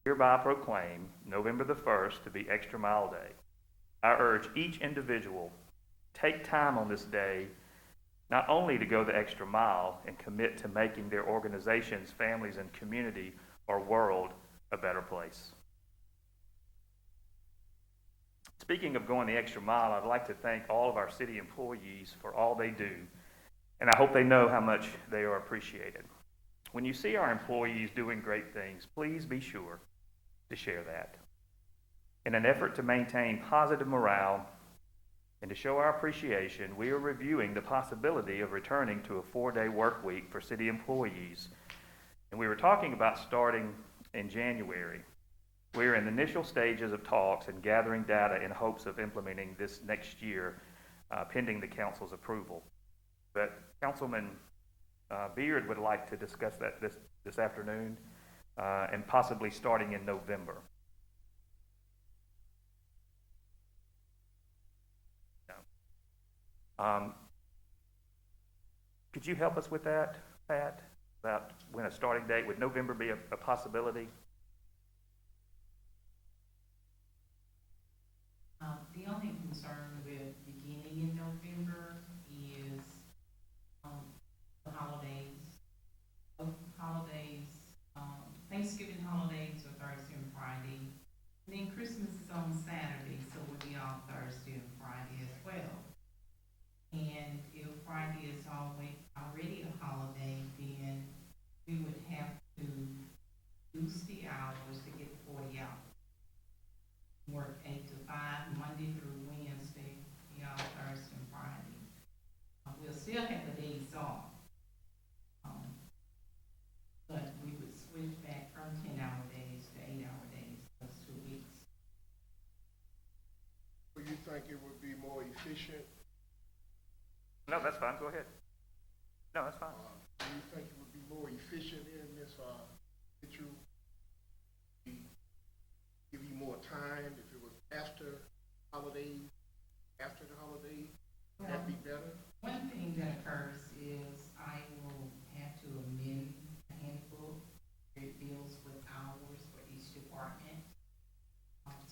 hereby proclaim November the 1st to be Extra Mile Day. I urge each individual, take time on this day not only to go the extra mile and commit to making their organizations, families, and community or world a better place. Speaking of going the extra mile, I'd like to thank all of our city employees for all they do, and I hope they know how much they are appreciated. When you see our employees doing great things, please be sure to share that. In an effort to maintain positive morale and to show our appreciation, we are reviewing the possibility of returning to a 4-day work week for city employees. And we were talking about starting in January. We are in the initial stages of talks and gathering data in hopes of implementing this next year, pending the council's approval. But Councilman Beard would like to discuss that this afternoon, and possibly starting in November. Could you help us with that, Pat, about when a starting date, would November be a possibility? The only concern with beginning in November is the holidays. Both holidays, Thanksgiving holidays are Thursday and Friday. And then Christmas is on Saturday, so we'll be off Thursday and Friday as well. And if Friday is already a holiday, then we would have to reduce the hours to get 40 hours. Work 8 to 5, Monday through Wednesday, be off Thursday and Friday. We'll still have the days off. But we would switch back from 10-hour days to 8-hour days, those 2 weeks. Do you think it would be more efficient? No, that's fine. Go ahead. No, that's fine. Do you think it would be more efficient in this, that you give you more time if it was after holidays, after the holidays? Would that be better? One thing that occurs is I will have to amend the handbook. It deals with hours for each department.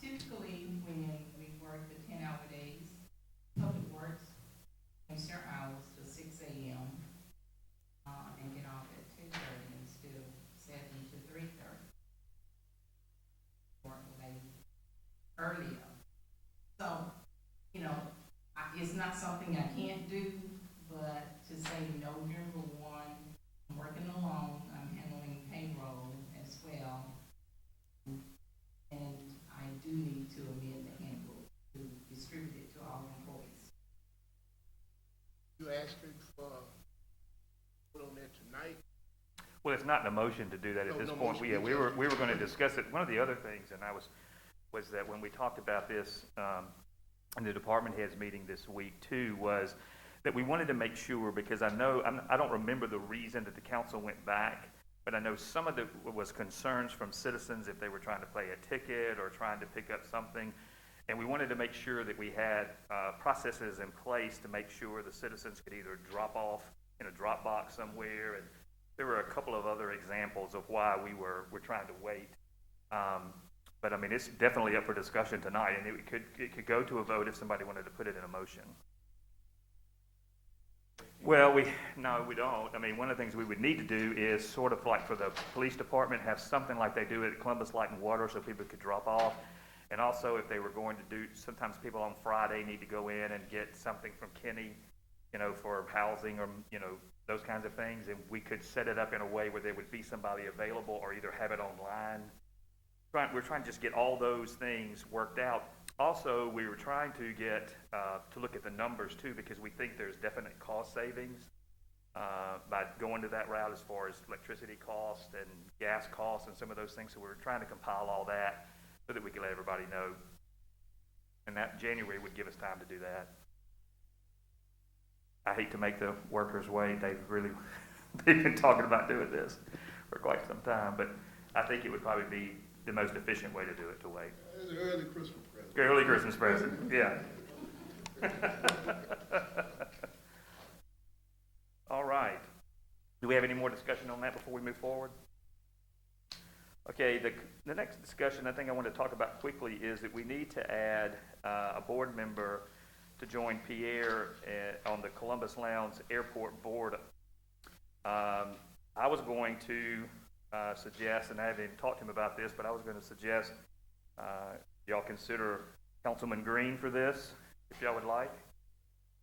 Typically, when we work the 10-hour days, Public Works makes their hours to 6 a.m. And get off at 2:30 instead of 7 to 3:30. Work late earlier. So, it's not something I can't do, but to say November 1, I'm working alone, I'm handling payroll as well. And I do need to amend the handbook to distribute it to all employees. You asking for, put on that tonight? Well, it's not in a motion to do that at No, this no point. motion. We were going to discuss it. One of the other things, and was that when we talked about this in the department heads meeting this week too, was that we wanted to make sure, because I don't remember the reason that the council went back, but I know some of it was concerns from citizens if they were trying to play a ticket or trying to pick up something. And we wanted to make sure that we had processes in place to make sure the citizens could either drop off in a drop box somewhere. And there were a couple of other examples of why we're trying to wait. But I mean, it's definitely up for discussion tonight, and it could go to a vote if somebody wanted to put it in a motion. Well, no, we don't. I mean, one of the things we would need to do is sort of like for the police department, have something like they do at Columbus Light and Water so people could drop off. And also if they were going to do, sometimes people on Friday need to go in and get something from Kenny, for housing or, those kinds of things. And we could set it up in a way where there would be somebody available or either have it online. We're trying to just get all those things worked out. Also, we were trying to get to look at the numbers too, because we think there's definite cost savings by going to that route as far as electricity cost and gas costs and some of those things. So we were trying to compile all that so that we could let everybody know. And that January would give us time to do that. I hate to make the workers wait. They've been talking about doing this for quite some time, but I think it would probably be the most efficient way to do it, to wait. It's an early Christmas present. Early Christmas present, yeah. All right. Do we have any more discussion on that before we move forward? Okay, the next discussion I think I want to talk about quickly is that we need to add a board member to join Pierre on the Columbus Lounge Airport Board. I was going to suggest, and I haven't even talked to him about this, but I was going to suggest y'all consider Councilman Green for this, if y'all would like.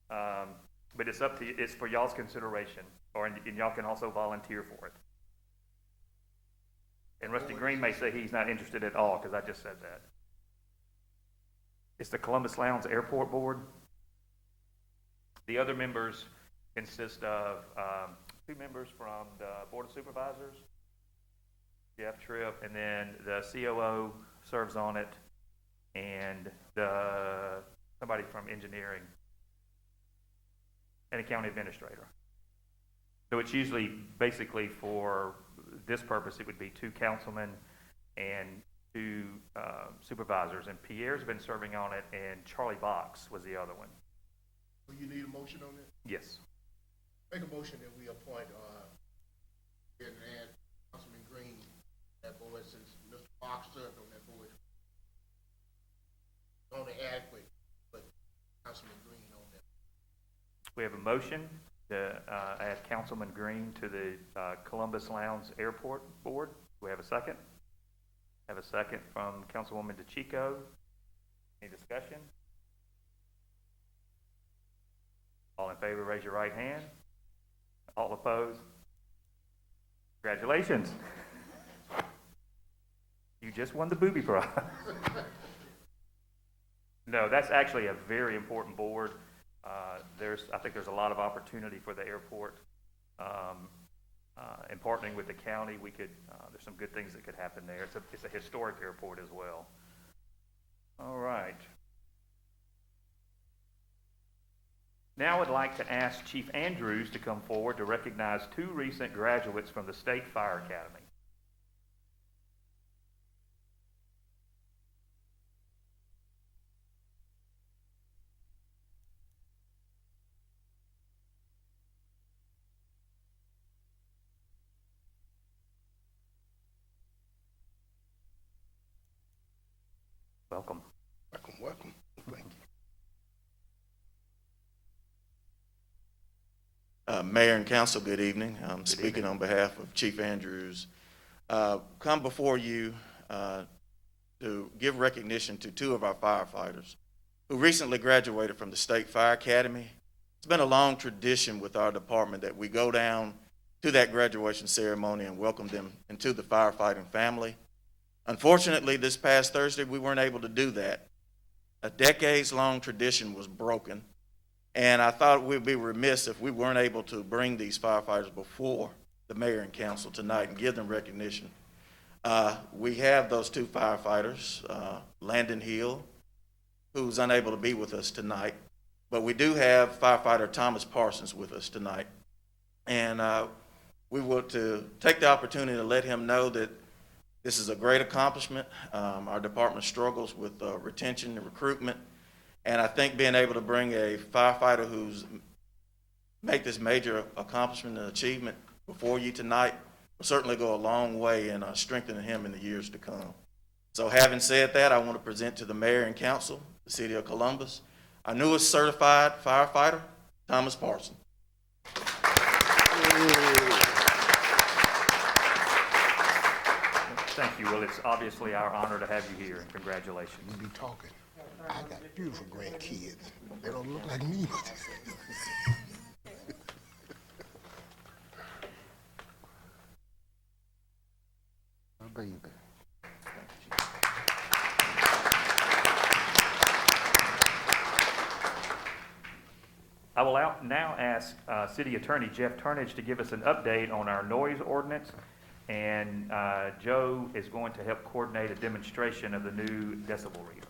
But it's up to you, it's for y'all's consideration, and y'all can also volunteer for it. And Rusty Green may say he's not interested at all, because I just said that. It's the Columbus Lounge Airport Board. The other members consist of 2 members from the Board of Supervisors, Jeff Tripp, and then the COO serves on it, and somebody from engineering, and a county administrator. So it's usually, basically for this purpose, it would be 2 councilmen and 2 supervisors, and Pierre's been serving on it, and Charlie Box was the other one. Do you need a motion on that? Yes. Make a motion that we appoint, and add Councilman Green to that board, since Mr. Fox served on that board. Only adequate, but Councilman Green on that. We have a motion to add Councilman Green to the Columbus Lounge Airport Board. Do we have a second? Have a second from Councilwoman DeChico. Any discussion? All in favor, raise your right hand. All opposed? Congratulations. You just won the booby prize. No, that's actually a very important board. I think there's a lot of opportunity for the airport. In partnering with the county, there's some good things that could happen there. It's a historic airport as well. All right. Now I'd like to ask Chief Andrews to come forward to recognize 2 recent graduates from the State Fire Academy. Welcome. Welcome, welcome. Thank you. Mayor and Council, good evening. I'm speaking on behalf of Chief Andrews. Come before you to give recognition to 2 of our firefighters who recently graduated from the State Fire Academy. It's been a long tradition with our department that we go down to that graduation ceremony and welcome them into the firefighting family. Unfortunately, this past Thursday, we weren't able to do that. A decades-long tradition was broken, and I thought we'd be remiss if we weren't able to bring these firefighters before the mayor and council tonight and give them recognition. We have those 2 firefighters, Landon Hill, who's unable to be with us tonight, but we do have firefighter Thomas Parsons with us tonight. And we want to take the opportunity to let him know that this is a great accomplishment. Our department struggles with retention and recruitment, and I think being able to bring a firefighter who's made this major accomplishment and achievement before you tonight will certainly go a long way in strengthening him in the years to come. So having said that, I want to present to the mayor and council, the city of Columbus, our newest certified firefighter, Thomas Parsons. Thank you. Well, it's obviously our honor to have you here, and congratulations. We be talking. I got beautiful grandkids. They don't look like me. My baby. I will now ask City Attorney Jeff Turnage to give us an update on our noise ordinance, and Joe is going to help coordinate a demonstration of the new decibel reader.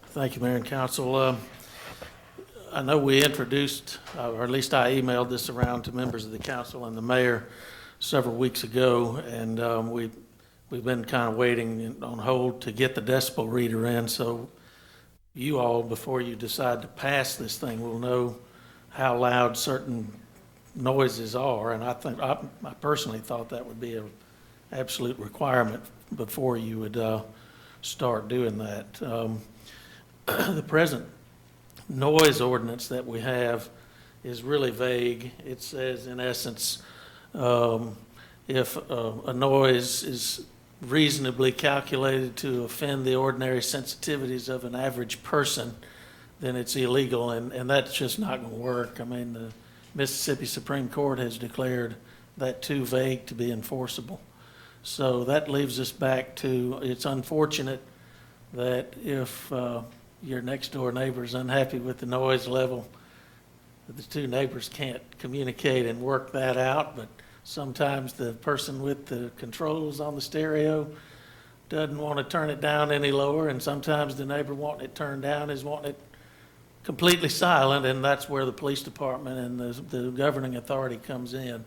Thank you, Mayor and Council. I know we introduced, or at least I emailed this around to members of the council and the mayor several weeks ago, and we've been kind of waiting on hold to get the decibel reader in, so you all, before you decide to pass this thing, will know how loud certain noises are, and I personally thought that would be an absolute requirement before you would start doing that. The present noise ordinance that we have is really vague. It says, in essence, if a noise is reasonably calculated to offend the ordinary sensitivities of an average person, then it's illegal, and that's just not going to work. I mean, the Mississippi Supreme Court has declared that too vague to be enforceable. So that leaves us back to, it's unfortunate that if your next door neighbor is unhappy with the noise level, the two neighbors can't communicate and work that out, but sometimes the person with the controls on the stereo doesn't want to turn it down any lower, and sometimes the neighbor wanting it turned down is wanting it completely silent, and that's where the police department and the governing authority comes in.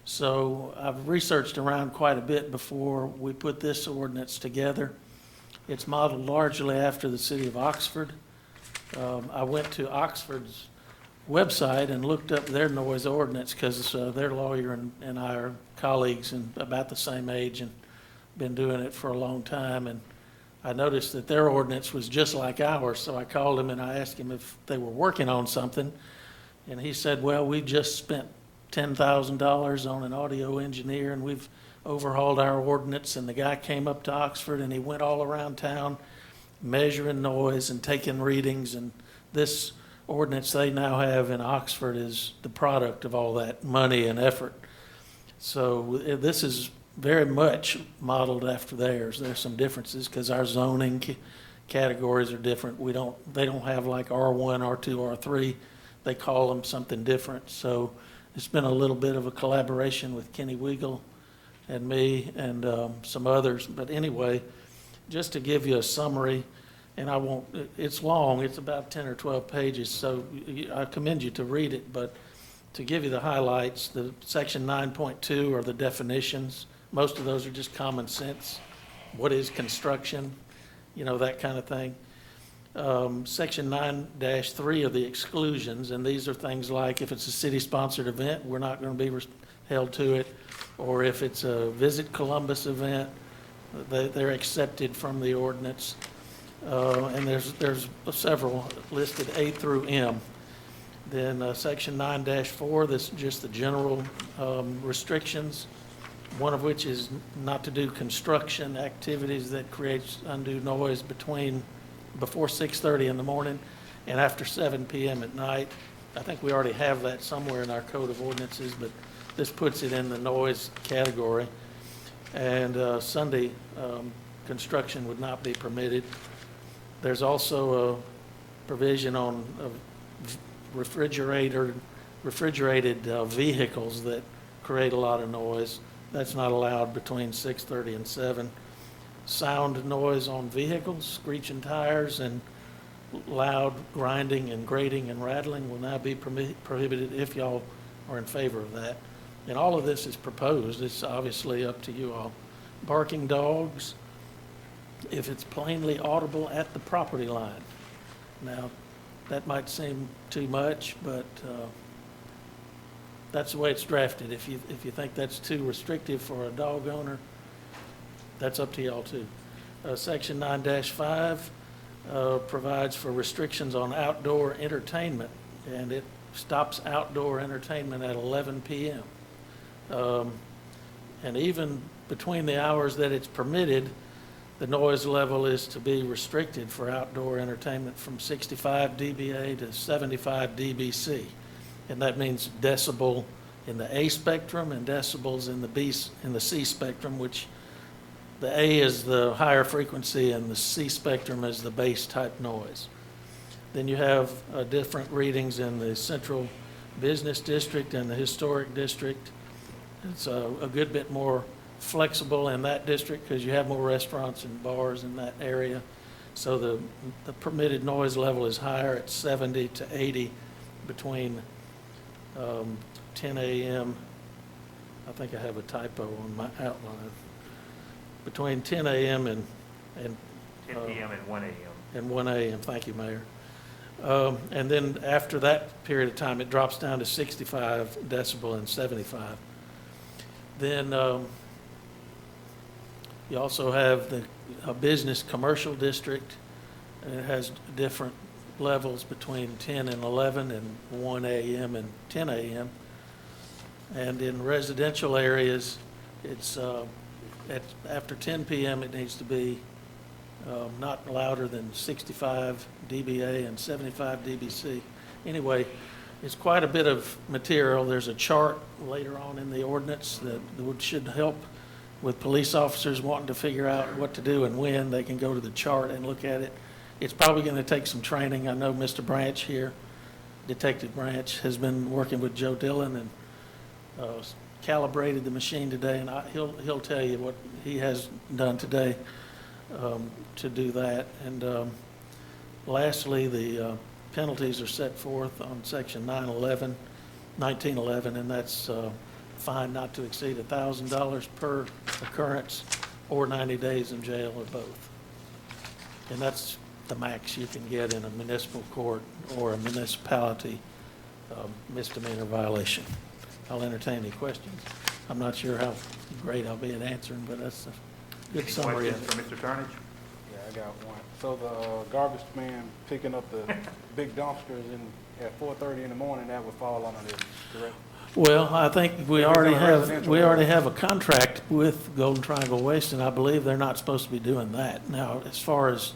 So I've researched around quite a bit before we put this ordinance together. It's modeled largely after the city of Oxford. I went to Oxford's website and looked up their noise ordinance because their lawyer and I are colleagues and about the same age and been doing it for a long time. And I noticed that their ordinance was just like ours, so I called him and I asked him if they were working on something. And he said, well, we just spent $10,000 on an audio engineer and we've overhauled our ordinance. And the guy came up to Oxford and he went all around town measuring noise and taking readings. And this ordinance they now have in Oxford is the product of all that money and effort. So this is very much modeled after theirs. There's some differences because our zoning categories are different. They don't have like R1, R2, R3. They call them something different. So it's been a little bit of a collaboration with Kenny Weigel and me and some others. But anyway, just to give you a summary, and I won't, it's long, it's about 10 or 12 pages, so I commend you to read it, but to give you the highlights, the section 9.2 are the definitions. Most of those are just common sense. What is construction? You know, that kind of thing. Section 9-3 are the exclusions, and these are things like if it's a city-sponsored event, we're not going to be held to it, or if it's a Visit Columbus event, they're accepted from the ordinance. And there's several listed, A through M. Then section 9-4, this is just the general restrictions, one of which is not to do construction activities that creates undue noise before 6:30 in the morning and after 7 p.m. at night. I think we already have that somewhere in our code of ordinances, but this puts it in the noise category. And Sunday construction would not be permitted. There's also a provision on refrigerated vehicles that create a lot of noise. That's not allowed between 6:30 and 7. Sound noise on vehicles, screeching tires, and loud grinding and grating and rattling will now be prohibited if y'all are in favor of that. And all of this is proposed. It's obviously up to you all. Barking dogs, if it's plainly audible at the property line. Now, that might seem too much, but that's the way it's drafted. If you think that's too restrictive for a dog owner, that's up to y'all too. Section 9-5 provides for restrictions on outdoor entertainment, and it stops outdoor entertainment at 11 p.m. And even between the hours that it's permitted, the noise level is to be restricted for outdoor entertainment from 65 dBA to 75 dBc. And that means decibel in the A spectrum and decibels in the C spectrum, which the A is the higher frequency and the C spectrum is the bass type noise. Then you have different readings in the central business district and the historic district. It's a good bit more flexible in that district because you have more restaurants and bars in that area. So the permitted noise level is higher at 70 to 80 between 10 a.m. I think I have a typo on my outline. Between 10 a.m. and 10 p.m. and 1 a.m. and 1 a.m. Thank you, Mayor. And then after that period of time, it drops down to 65 decibel and 75. Then you also have the business commercial district. And it has different levels between 10 and 11 and 1 a.m. and 10 a.m. And in residential areas, it's after 10 p.m. it needs to be not louder than 65 dBA and 75 dBc. Anyway, it's quite a bit of material. There's a chart later on in the ordinance that should help with police officers wanting to figure out what to do and when. They can go to the chart and look at it. It's probably going to take some training. I know Mr. Branch here, Detective Branch, has been working with Joe Dillon and calibrated the machine today, and he'll tell you what he has done today to do that. And lastly, the penalties are set forth on section 1911, and that's fine not to exceed $1,000 per occurrence or 90 days in jail or both. And that's the max you can get in a municipal court or a municipality misdemeanor violation. I'll entertain any questions. I'm not sure how great I'll be at answering, but that's a good Any summary of questions it. for Mr. Turnage? Yeah, I got one. So the garbage man picking up the big dumpsters at 4:30 in the morning, that would fall under this, correct? Well, I think we If it's already in a have, residential we area. already have a contract with Golden Triangle Waste, and I believe they're not supposed to be doing that. Now, as far as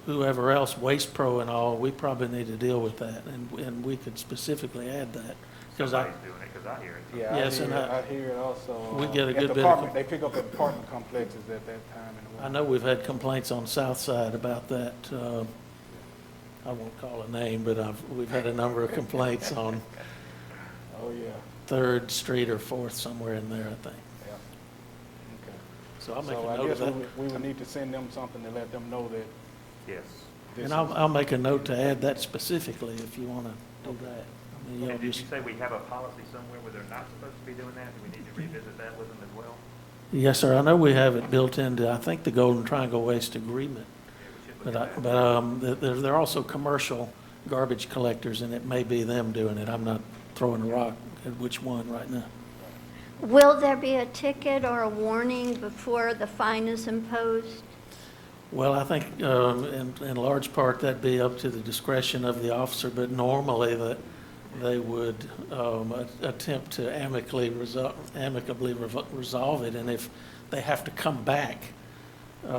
whoever else, Waste Pro and all, we probably need to deal with that, and we could specifically add that. Because Somebody's doing it, because I hear it. Yeah, Yes, and I hear it also. we get a at good the bit of apartment- They pick up at apartment complexes at that time in the I morning. know we've had complaints on South Side about that. I won't call a name, but we've had a number of complaints on Oh, yeah, 3rd Street or 4th, somewhere in there, I think. yeah. Okay. So I'll make So a I note of guess that. we would need to send them something to let them know that Yes. this And is. I'll make a note to add that specifically if you want to do that. I mean, And you'll did you just- say we have a policy somewhere where they're not supposed to be doing that? Do we need to revisit that with them as well? Yes, sir. I know we have it built into, I think, the Golden Triangle Waste Agreement. Yeah, we should look at that. But they're also commercial garbage collectors, and it may be them doing it. I'm not throwing a rock at which one right now. Will there be a ticket or a warning before the fine is imposed? Well, I think in large part, that'd be up to the discretion of the officer, but normally they would attempt to amicably resolve it. And if they have to come back,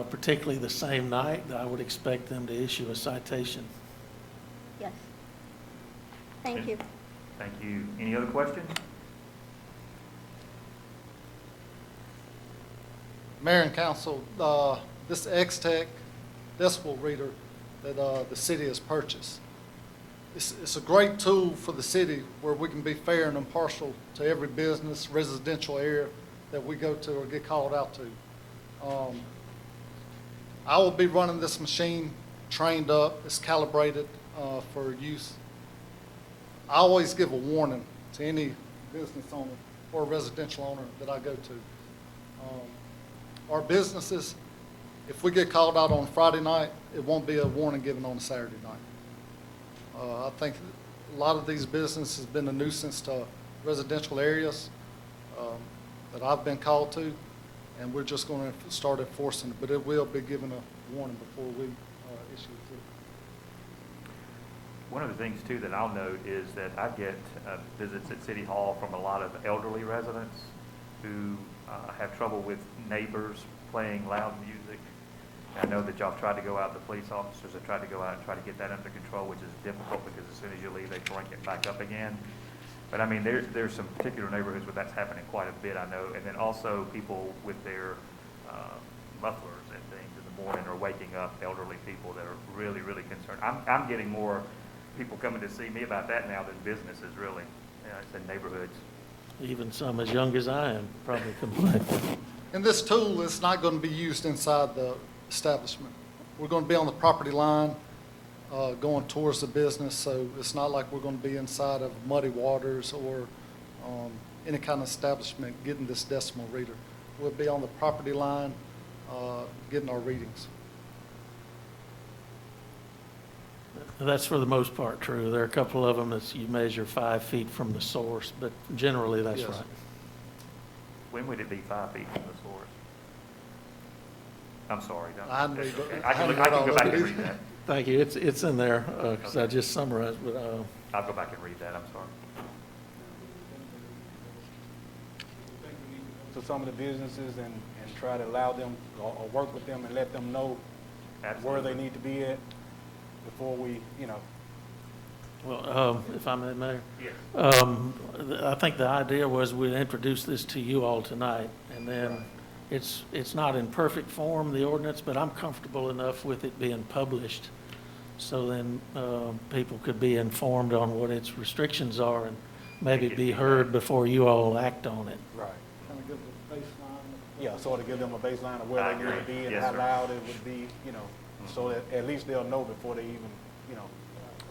particularly the same night, I would expect them to issue a citation. Yes. Thank you. Thank you. Any other questions? Mayor and council, this X-Tech decibel reader that the city has purchased, it's a great tool for the city where we can be fair and impartial to every business, residential area that we go to or get called out to. I will be running this machine trained up, it's calibrated for use. I always give a warning to any business owner or residential owner that I go to. Our businesses, if we get called out on Friday night, it won't be a warning given on a Saturday night. I think a lot of these businesses have been a nuisance to residential areas that I've been called to, and we're just going to start enforcing it, but it will be given a warning before we issue it. One of the things too that I'll note is that I get visits at City Hall from a lot of elderly residents who have trouble with neighbors playing loud music. And I know that y'all have tried to go out, the police officers have tried to go out and try to get that under control, which is difficult because as soon as you leave, they crank it back up again. But I mean, there's some particular neighborhoods where that's happening quite a bit, I know. And then also people with their mufflers and things in the morning are waking up elderly people that are really, really concerned. I'm getting more people coming to see me about that now than businesses, really. It's in neighborhoods. Even some as young as I am probably complain. And this tool is not going to be used inside the establishment. We're going to be on the property line, going towards the business, so it's not like we're going to be inside of Muddy Waters or any kind of establishment getting this decimal reader. We'll be on the property line, getting our readings. That's for the most part true. There are a couple of them that you measure 5 feet from the source, but generally that's Yes. right. When would it be 5 feet from the source? I'm sorry. no, I hadn't that's read okay. it. I I can look, hadn't I can read go all back of and it read that. Thank you. It's in there, because I just summarized, but, I'll go back and read that, I'm sorry. To some of the businesses and try to allow them, or work with them and let them know where Absolutely. they need to be at before we, well, if I may, Mayor. Yes. I think the idea was we'd introduce this to you all tonight, and then it's not in perfect form, the ordinance, but I'm comfortable enough with it being published, so then people could be informed on what its restrictions are and maybe be heard before you all act on it. right. Kind of give a baseline. Yeah, sort of give them a baseline of where I they need to agree. be and Yes, how sir. loud it would be, so that at least they'll know before they even,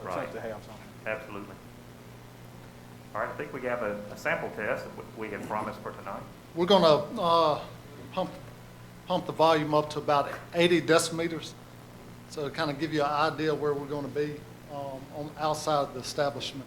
Right. attempt to have something. Absolutely. All right, I think we have a sample test that we had promised for tonight. We're gonna pump the volume up to about 80 decimeters. So to kind of give you an idea where we're gonna be on outside the establishment.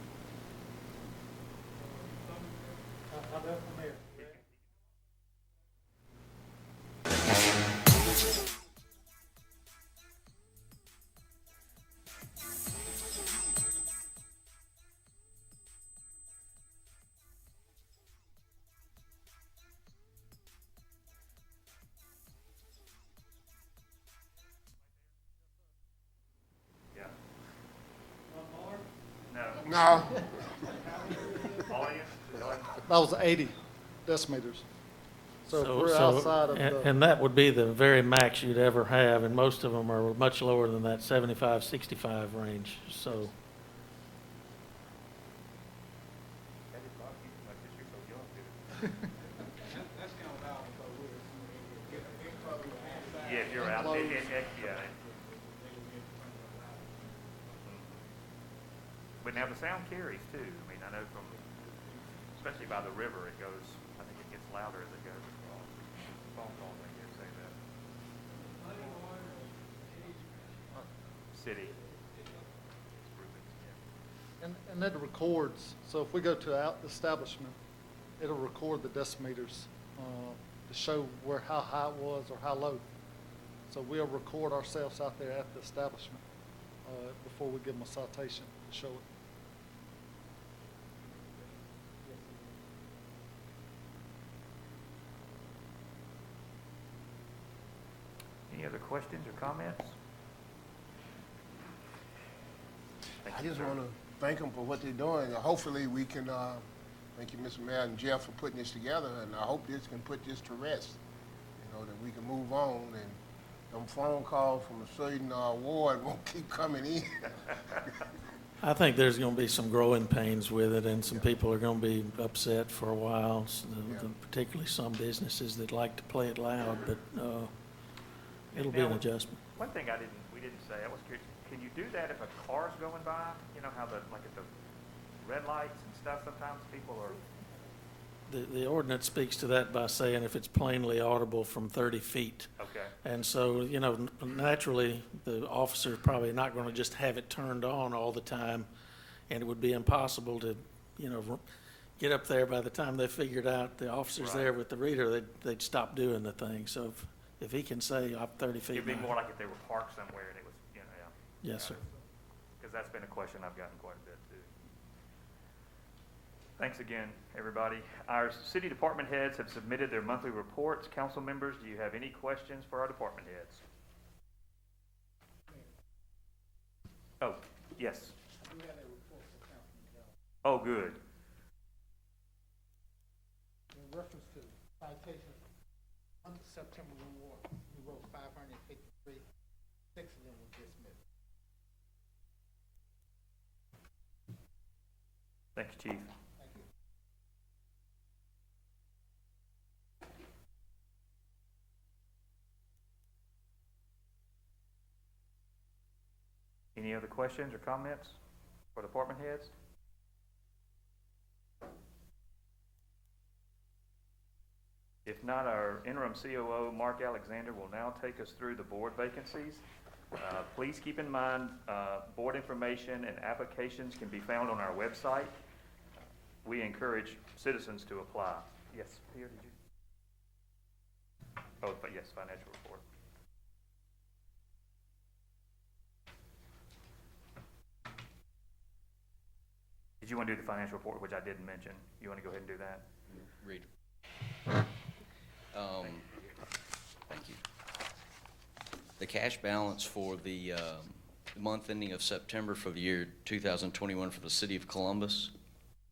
Yeah. No. No. Audience? That was 80 decimeters. So if we're So- outside of and- the, And that would be the very max you'd ever have, and most of them are much lower than that 75, 65 range, so. Yeah, if you're out, yeah. But now the sound carries too. I mean, I know from, especially by the river, it goes, I think it gets louder as it goes across. Phone calls, I hear say that. City. It's proven, yeah. and it records, so if we go to out establishment, it'll record the decimeters to show how high it was or how low. So we'll record ourselves out there at the establishment before we give them a citation to show it. Any other questions or comments? Thank I you, just sir. want to thank them for what they're doing. Hopefully, we can, thank you, Mr. Mayor and Jeff, for putting this together, and I hope this can put this to rest, that we can move on, and them phone calls from a certain ward won't keep coming in. I think there's going to be some growing pains with it, and some people are going to be upset for a while, particularly some businesses that like to play it loud, but it'll be an Now, adjustment. One thing we didn't say, I was curious, can you do that if a car's going by? You know how like at the red lights and stuff, sometimes people are, The ordinance speaks to that by saying if it's plainly audible from 30 feet. okay, And so, naturally, the officer's probably not going to just have it turned on all the time, and it would be impossible to, get up there. By the time they figured out the officer's there with the reader, they'd stop doing the thing. So if he can say, I'm 30 feet it'd be now. more like if they were parked somewhere and it was, yeah. Yes, sir. Because that's been a question I've gotten quite a bit too. Thanks again, everybody. Our city department heads have submitted their monthly reports. Council members, do you have any questions for our department heads? Oh, yes. Oh, good. In reference to citations, under September we wrote 553, 6 of them were dismissed. Thank you, Chief. Thank you. Any other questions or comments for department heads? If not, our interim COO, Mark Alexander, will now take us through the board vacancies. Please keep in mind, board information and applications can be found on our website. We encourage citizens to apply. Yes, Pierre, did you? Oh, but yes, financial report. Did you want to do the financial report, which I didn't mention? You want to go ahead and do that? Read. Thank you. The cash balance for the month ending of September for the year 2021 for the city of Columbus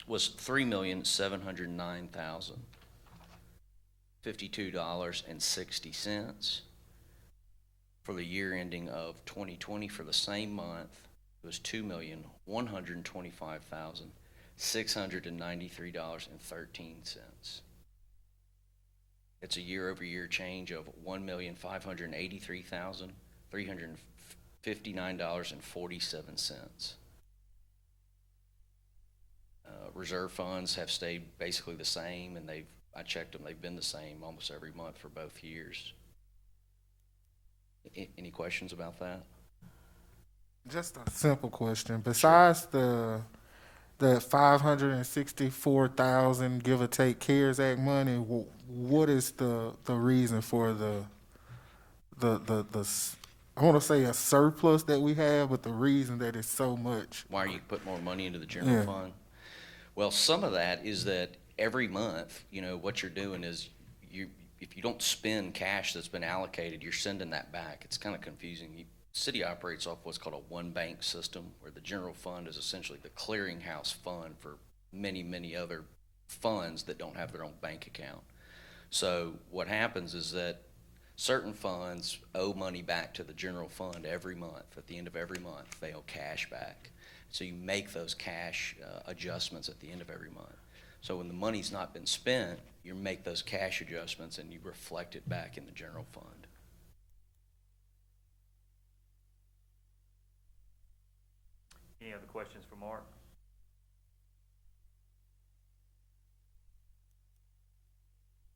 was $3,709,052.60. For the year ending of 2020 for the same month, it was $2,125,693.13. It's a year-over-year change of $1,583,359.47. Reserve funds have stayed basically the same, and I checked them, they've been the same almost every month for both years. Any questions about that? Just a simple question. Besides the 564,000 give or take CARES Act money, what is the reason for the I want to say a surplus that we have, but the reason that it's so much? Why you put more money into the general fund? Well, some of that is that every month, what you're doing is if you don't spend cash that's been allocated, you're sending that back. It's kind of confusing. The city operates off what's called a one bank system, where the general fund is essentially the clearinghouse fund for many, many other funds that don't have their own bank account. So what happens is that certain funds owe money back to the general fund every month. At the end of every month, they owe cash back. So you make those cash adjustments at the end of every month. So when the money's not been spent, you make those cash adjustments and you reflect it back in the general fund. Any other questions for Mark?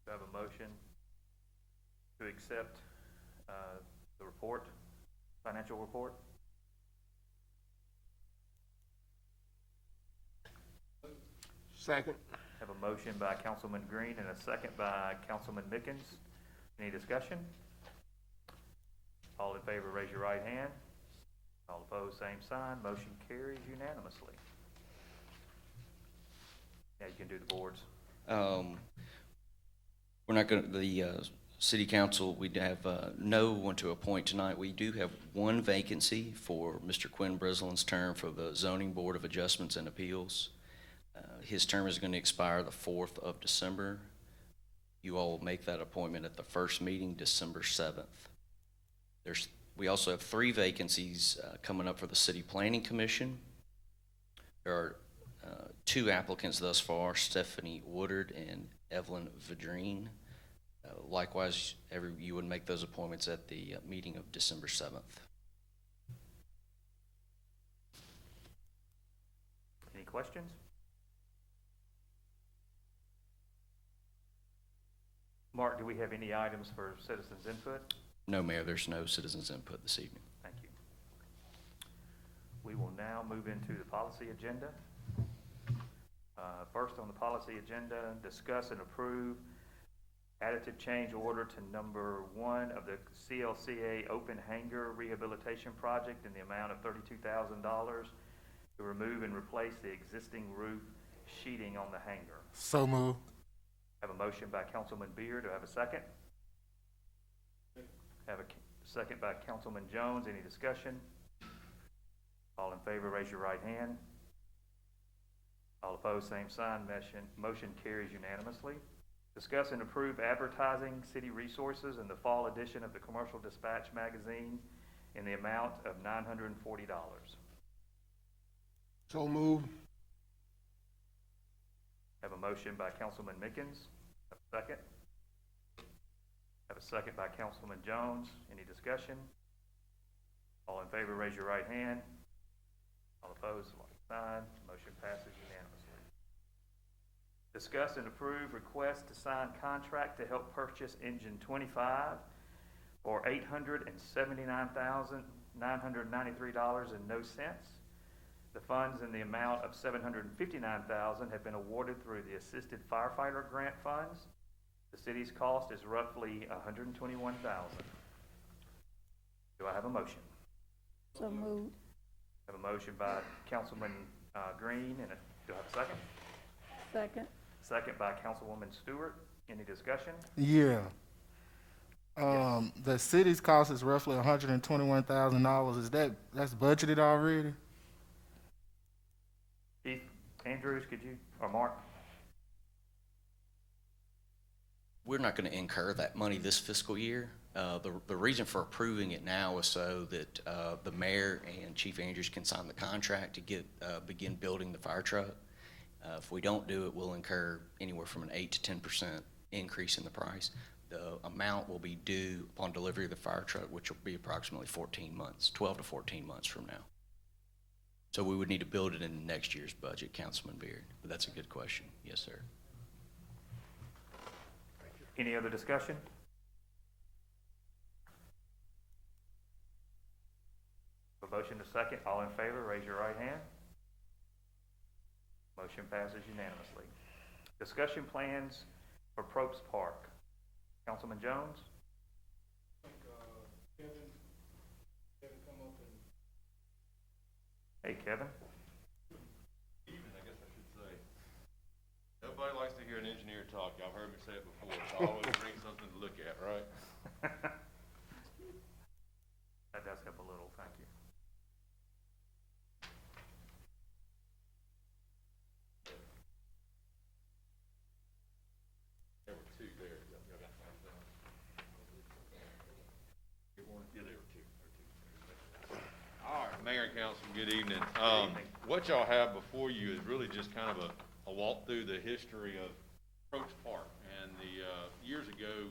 Do I have a motion to accept the report, financial report? Second. Have a motion by Councilman Green and a second by Councilman Mickens. Any discussion? All in favor, raise your right hand. All opposed, same sign. Motion carries unanimously. Now you can do the boards. We're not going to, the city council, we have no one to appoint tonight. We do have one vacancy for Mr. Quinn Brislin's term for the Zoning Board of Adjustments and Appeals. His term is going to expire the 4th of December. You all will make that appointment at the first meeting, December 7th. We also have 3 vacancies coming up for the City Planning Commission. There are 2 applicants thus far, Stephanie Woodard and Evelyn Vadrine. Likewise, you would make those appointments at the meeting of December 7th. Any questions? Mark, do we have any items for citizens' input? No, Mayor, there's no citizens' input this evening. Thank you. We will now move into the policy agenda. First on the policy agenda, discuss and approve additive change order to number 1 of the CLCA Open Hangar Rehabilitation Project in the amount of $32,000 to remove and replace the existing roof sheeting on the hangar. So move. Have a motion by Councilman Beard. Do I have a second? Have a second by Councilman Jones. Any discussion? All in favor, raise your right hand. All opposed, same sign. Motion carries unanimously. Discuss and approve advertising city resources in the fall edition of the Commercial Dispatch magazine in the amount of $940. So move. Have a motion by Councilman Mickens. Have a second. Have a second by Councilman Jones. Any discussion? All in favor, raise your right hand. All opposed, like sign. Motion passes unanimously. Discuss and approve request to sign contract to help purchase engine 25 for $879,000 $993.00. The funds in the amount of $759,000 have been awarded through the Assisted Firefighter Grant Funds. The city's cost is roughly $121,000. Do I have a motion? So moved. I have a motion by Councilman Green, and do I have a second? Second. Second by Councilwoman Stewart. Any discussion? Yeah. The city's cost is roughly $121,000. That's budgeted already? Keith Andrews, could you, or Mark? We're not going to incur that money this fiscal year. The reason for approving it now is so that the mayor and Chief Andrews can sign the contract to begin building the fire truck. If we don't do it, we'll incur anywhere from an 8 to 10% increase in the price. The amount will be due upon delivery of the fire truck, which will be approximately 14 months, 12 to 14 months from now. So we would need to build it in next year's budget, Councilman Beard. But that's a good question. Yes, sir. Any other discussion? A motion to second. All in favor, raise your right hand. Motion passes unanimously. Discussion plans for Probst Park. Councilman Jones? Kevin come up and Hey, Kevin. Evening, I guess I should say. Nobody likes to hear an engineer talk. Y'all heard me say it before. So I always bring something to look at, right? That does help a little, thank you. There were two there. Y'all got one down? Get one? Yeah, there were two. All right, Mayor and Council, good evening. evening. What y'all have before you is really just kind of a walk through the history of Probst Park. And the, years ago,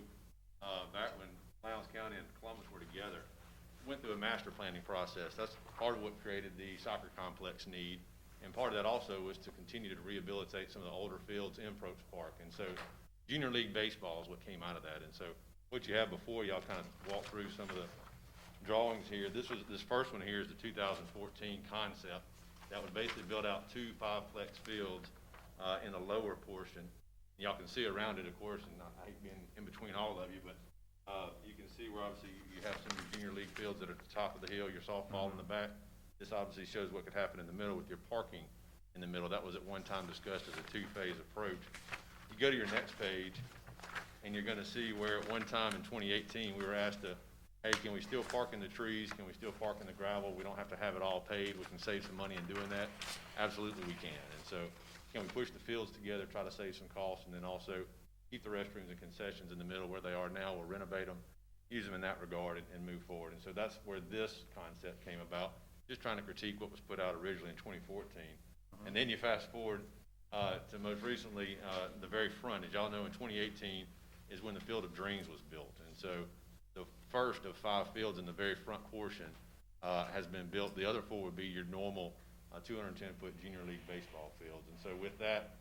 back when Lowndes County and Columbus were together, went through a master planning process. That's part of what created the soccer complex need. And part of that also was to continue to rehabilitate some of the older fields in Probst Park. And so Junior League Baseball is what came out of that. And so what you have before, y'all kind of walk through some of the drawings here. This first one here is the 2014 concept that would basically build out 2 5-plex fields in the lower portion. Y'all can see around it, of course, and I hate being in between all of you, but you can see where obviously you have some of your junior league fields that are at the top of the hill, your softball in the back. This obviously shows what could happen in the middle with your parking in the middle. That was at one time discussed as a 2-phase approach. You go to your next page, and you're going to see where at one time in 2018 we were asked to, hey, can we still park in the trees? Can we still park in the gravel? We don't have to have it all paved. We can save some money in doing that. Absolutely we can. And so can we push the fields together, try to save some costs, and then also keep the restrooms and concessions in the middle where they are now? We'll renovate them, use them in that regard, and move forward. And so that's where this concept came about, just trying to critique what was put out originally in 2014. And then you fast forward to most recently, the very front. As y'all know, in 2018 is when the Field of Dreams was built. And so the first of 5 fields in the very front portion has been built. The other 4 would be your normal 210-foot junior league baseball fields. And so with that,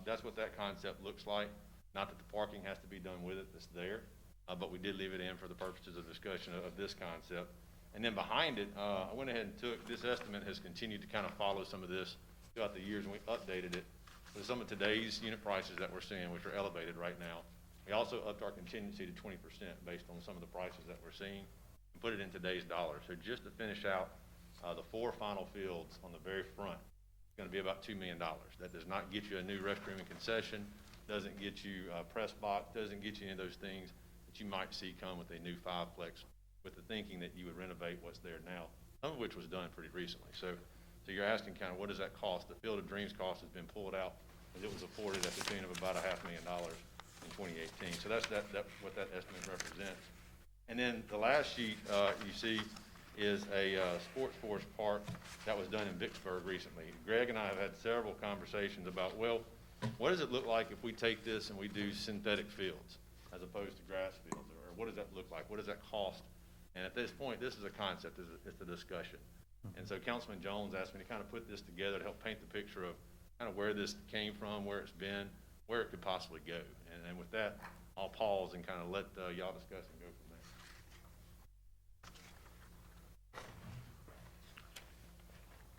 that's what that concept looks like. Not that the parking has to be done with it, it's there, but we did leave it in for the purposes of discussion of this concept. And then behind it, I went ahead and took, this estimate has continued to kind of follow some of this throughout the years, and we updated it with some of today's unit prices that we're seeing, which are elevated right now. We also upped our contingency to 20% based on some of the prices that we're seeing and put it in today's dollars. So just to finish out the 4 final fields on the very front, it's going to be about $2 million. That does not get you a new restroom and concession, doesn't get you a press box, doesn't get you any of those things that you might see come with a new 5-plex, with the thinking that you would renovate what's there now, some of which was done pretty recently. So you're asking kind of what does that cost? The Field of Dreams cost has been pulled out, as it was afforded at the tune of about $500,000 in 2018. So that's what that estimate represents. And then the last sheet you see is a sports force park that was done in Vicksburg recently. Greg and I have had several conversations about, well, what does it look like if we take this and we do synthetic fields as opposed to grass fields? Or what does that look like? What does that cost? And at this point, this is a concept, it's a discussion. And so Councilman Jones asked me to kind of put this together to help paint the picture of kind of where this came from, where it's been, where it could possibly go. And with that, I'll pause and kind of let y'all discuss and go from there.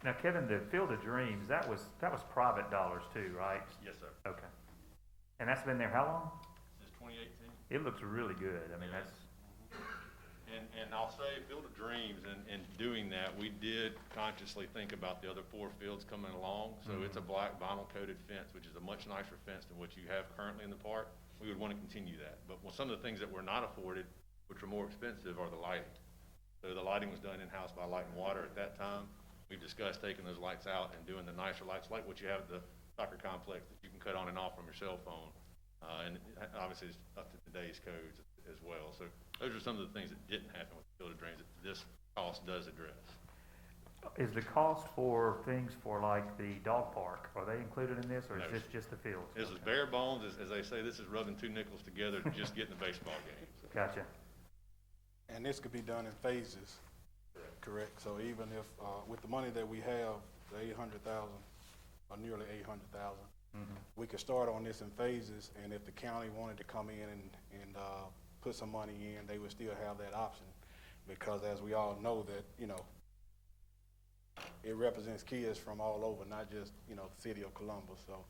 Now, Kevin, the Field of Dreams, that was private dollars too, right? Yes, sir. Okay. And that's been there how long? Since 2018. It looks really good. I mean, Yeah. that's, And I'll say, Field of Dreams, in doing that, we did consciously think about the other 4 fields coming along. So it's a black vinyl coated fence, which is a much nicer fence than what you have currently in the park. We would want to continue that. But some of the things that we're not afforded, which are more expensive, are the lighting. So the lighting was done in-house by Light and Water at that time. We've discussed taking those lights out and doing the nicer lights, like what you have at the soccer complex that you can cut on and off from your cell phone. And obviously it's up to today's codes as well. So those are some of the things that didn't happen with the Field of Dreams that this cost does address. is the cost for things for like the dog park, are they included in this, or is No. this just the fields? This is bare bones, as they say, this is rubbing 2 nickels together to just get in the baseball game. Gotcha. And this could be done in phases, correct? So even if, with the money that we have, the 800,000, or nearly 800,000, we could start on this in phases, and if the county wanted to come in and put some money in, they would still have that option. Because as we all know that, you know, it represents kids from all over, not just, you know, the city of Columbus. So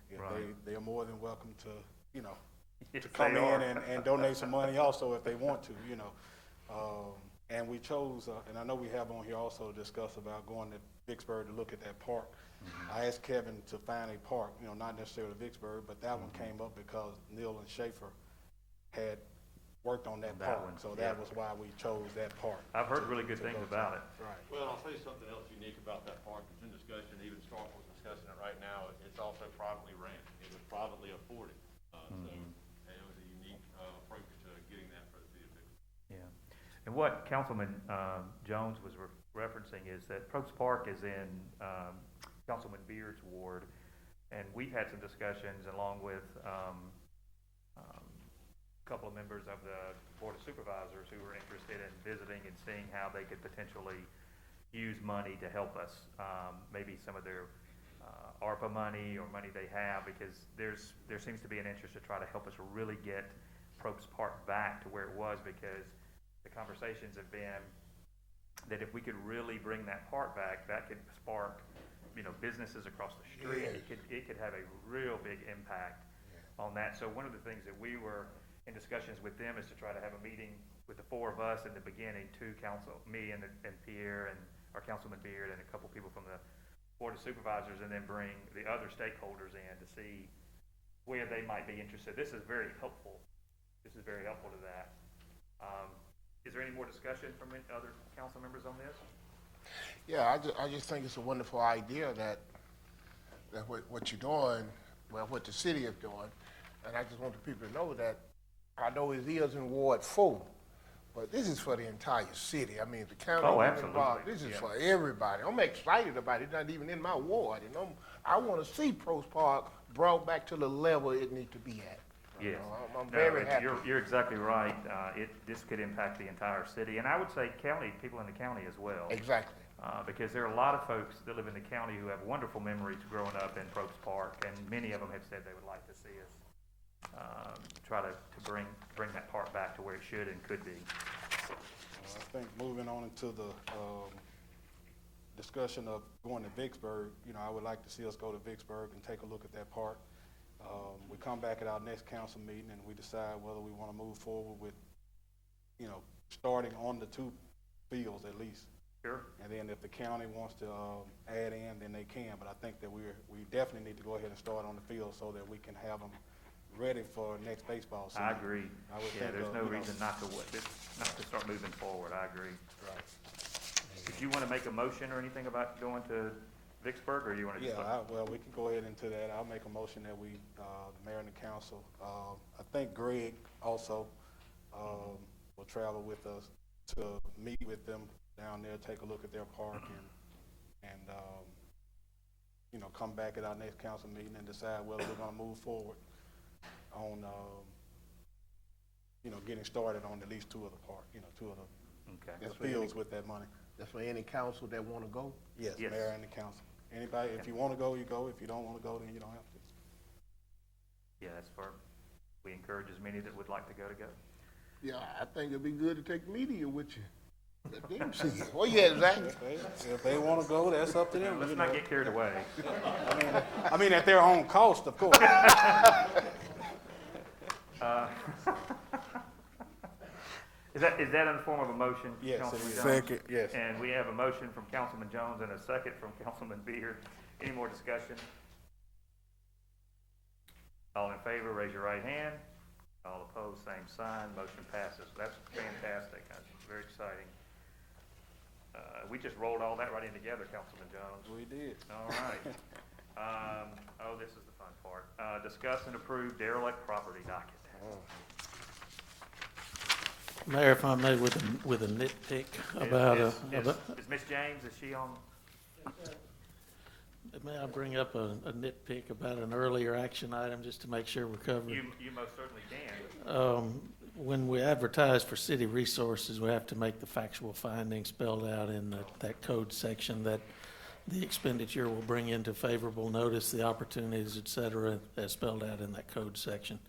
if Right. they are more than welcome to, you know, Yes, to come they in are. and donate some money also if they want to, you know. And we chose, and I know we have on here also discuss about going to Vicksburg to look at that park. I asked Kevin to find a park, you know, not necessarily Vicksburg, but that one came up because Neil and Schaefer had worked on that That park. one, So yeah. that was why we chose that park. I've heard really good to things go to. about it. Right. Well, and I'll tell you something else unique about that park. It's in discussion, even Stark was discussing it right now. It's also privately ran. It was privately afforded. So it was a unique approach to getting that for the city of Vicksburg. Yeah. And what Councilman Jones was referencing is that Probst Park is in Councilman Beard's ward, and we've had some discussions along with a couple of members of the Board of Supervisors who were interested in visiting and seeing how they could potentially use money to help us, maybe some of their ARPA money or money they have, because there seems to be an interest to try to help us really get Probst Park back to where it was, because the conversations have been that if we could really bring that park back, that could spark, you know, businesses across the street. It could have a real big impact on that. So one of the things that we were in discussions with them is to try to have a meeting with the 4 of us in the beginning, me and Pierre and our Councilman Beard and a couple people from the Board of Supervisors, and then bring the other stakeholders in to see where they might be interested. This is very helpful. This is very helpful to that. Is there any more discussion from any other council members on this? Yeah, I just think it's a wonderful idea that what you're doing, well, what the city is doing, and I just want the people to know that I know it is in Ward 4, but this is for the entire city. I mean, the county Oh, is absolutely. involved. This is Yeah. for everybody. I'm excited about it. It's not even in my ward, and I want to see Probst Park brought back to the level it needs to be at. You Yes. know, I'm No, very happy. You're exactly right. This could impact the entire city, and I would say people in the county as well. Exactly. Because there are a lot of folks that live in the county who have wonderful memories growing up in Probst Park, and many of them have said they would like to see us try to bring that park back to where it should and could be. I think moving on into the discussion of going to Vicksburg, you know, I would like to see us go to Vicksburg and take a look at that park. We come back at our next council meeting and we decide whether we want to move forward with, you know, starting on the 2 fields at least. Sure. And then if the county wants to add in, then they can. But I think that we definitely need to go ahead and start on the field so that we can have them ready for next baseball season. I agree. I would Yeah, think, there's no you know, reason not to start moving forward. I agree. Right. Did you want to make a motion or anything about going to Vicksburg, or you want to just? Yeah, well, we can go ahead into that. I'll make a motion that we, the mayor and the council, I think Greg also will travel with us to meet with them down there, take a look at their park and you know, come back at our next council meeting and decide whether we're gonna move forward on, you know, getting started on at least 2 of the park, you know, 2 of the Okay. fields with that money. That's for any council that want to go. Yes, Yes. mayor and the council. Anybody, if you want to go, you go. If you don't want to go, then you don't have to. Yeah, we encourage as many that would like to go. Yeah, I think it'd be good to take media with you. Where you at, Zach? If they wanna go, that's up to them, Let's you not know. get carried away. I mean, at their own cost, of course. Is that in the form of a motion? Yes, Councilman it is. Jones? Second. Yes. And we have a motion from Councilman Jones and a second from Councilman Beard. Any more discussion? All in favor, raise your right hand. All opposed, same sign. Motion passes. That's fantastic. That's very exciting. We just rolled all that right in together, Councilman Jones. We did. All right. This is the fun part. Discuss and approve derelict property docket. Mayor, if I may, with a nitpick about, Is Ms. James, is she on? may I bring up a nitpick about an earlier action item, just to make sure we're covered? You most certainly can. When we advertise for city resources, we have to make the factual findings spelled out in that code section that the expenditure will bring into favorable notice the opportunities, et cetera, as spelled out in that code section.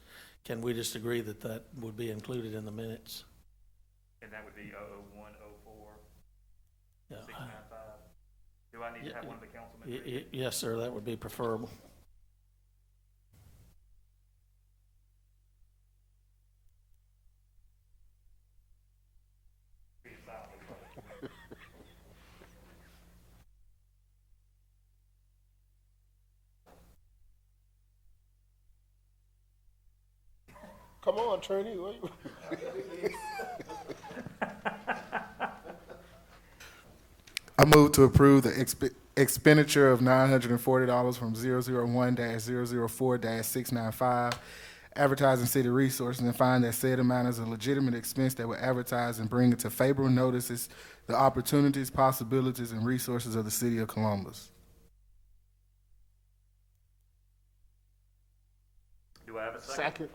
Can we just agree that that would be included in the minutes? And that would be 00104 Yeah. 695. Do I need to have one of the councilmen read it? Yes, sir, that would be preferable. Read it silently. Come on, Trini, where you? I move to approve the expenditure of $940 from 001-004-695, advertising city resources, and find that said amount is a legitimate expense that will advertise and bring into favorable notices the opportunities, possibilities, and resources of the city of Columbus. Do I have a second? Second.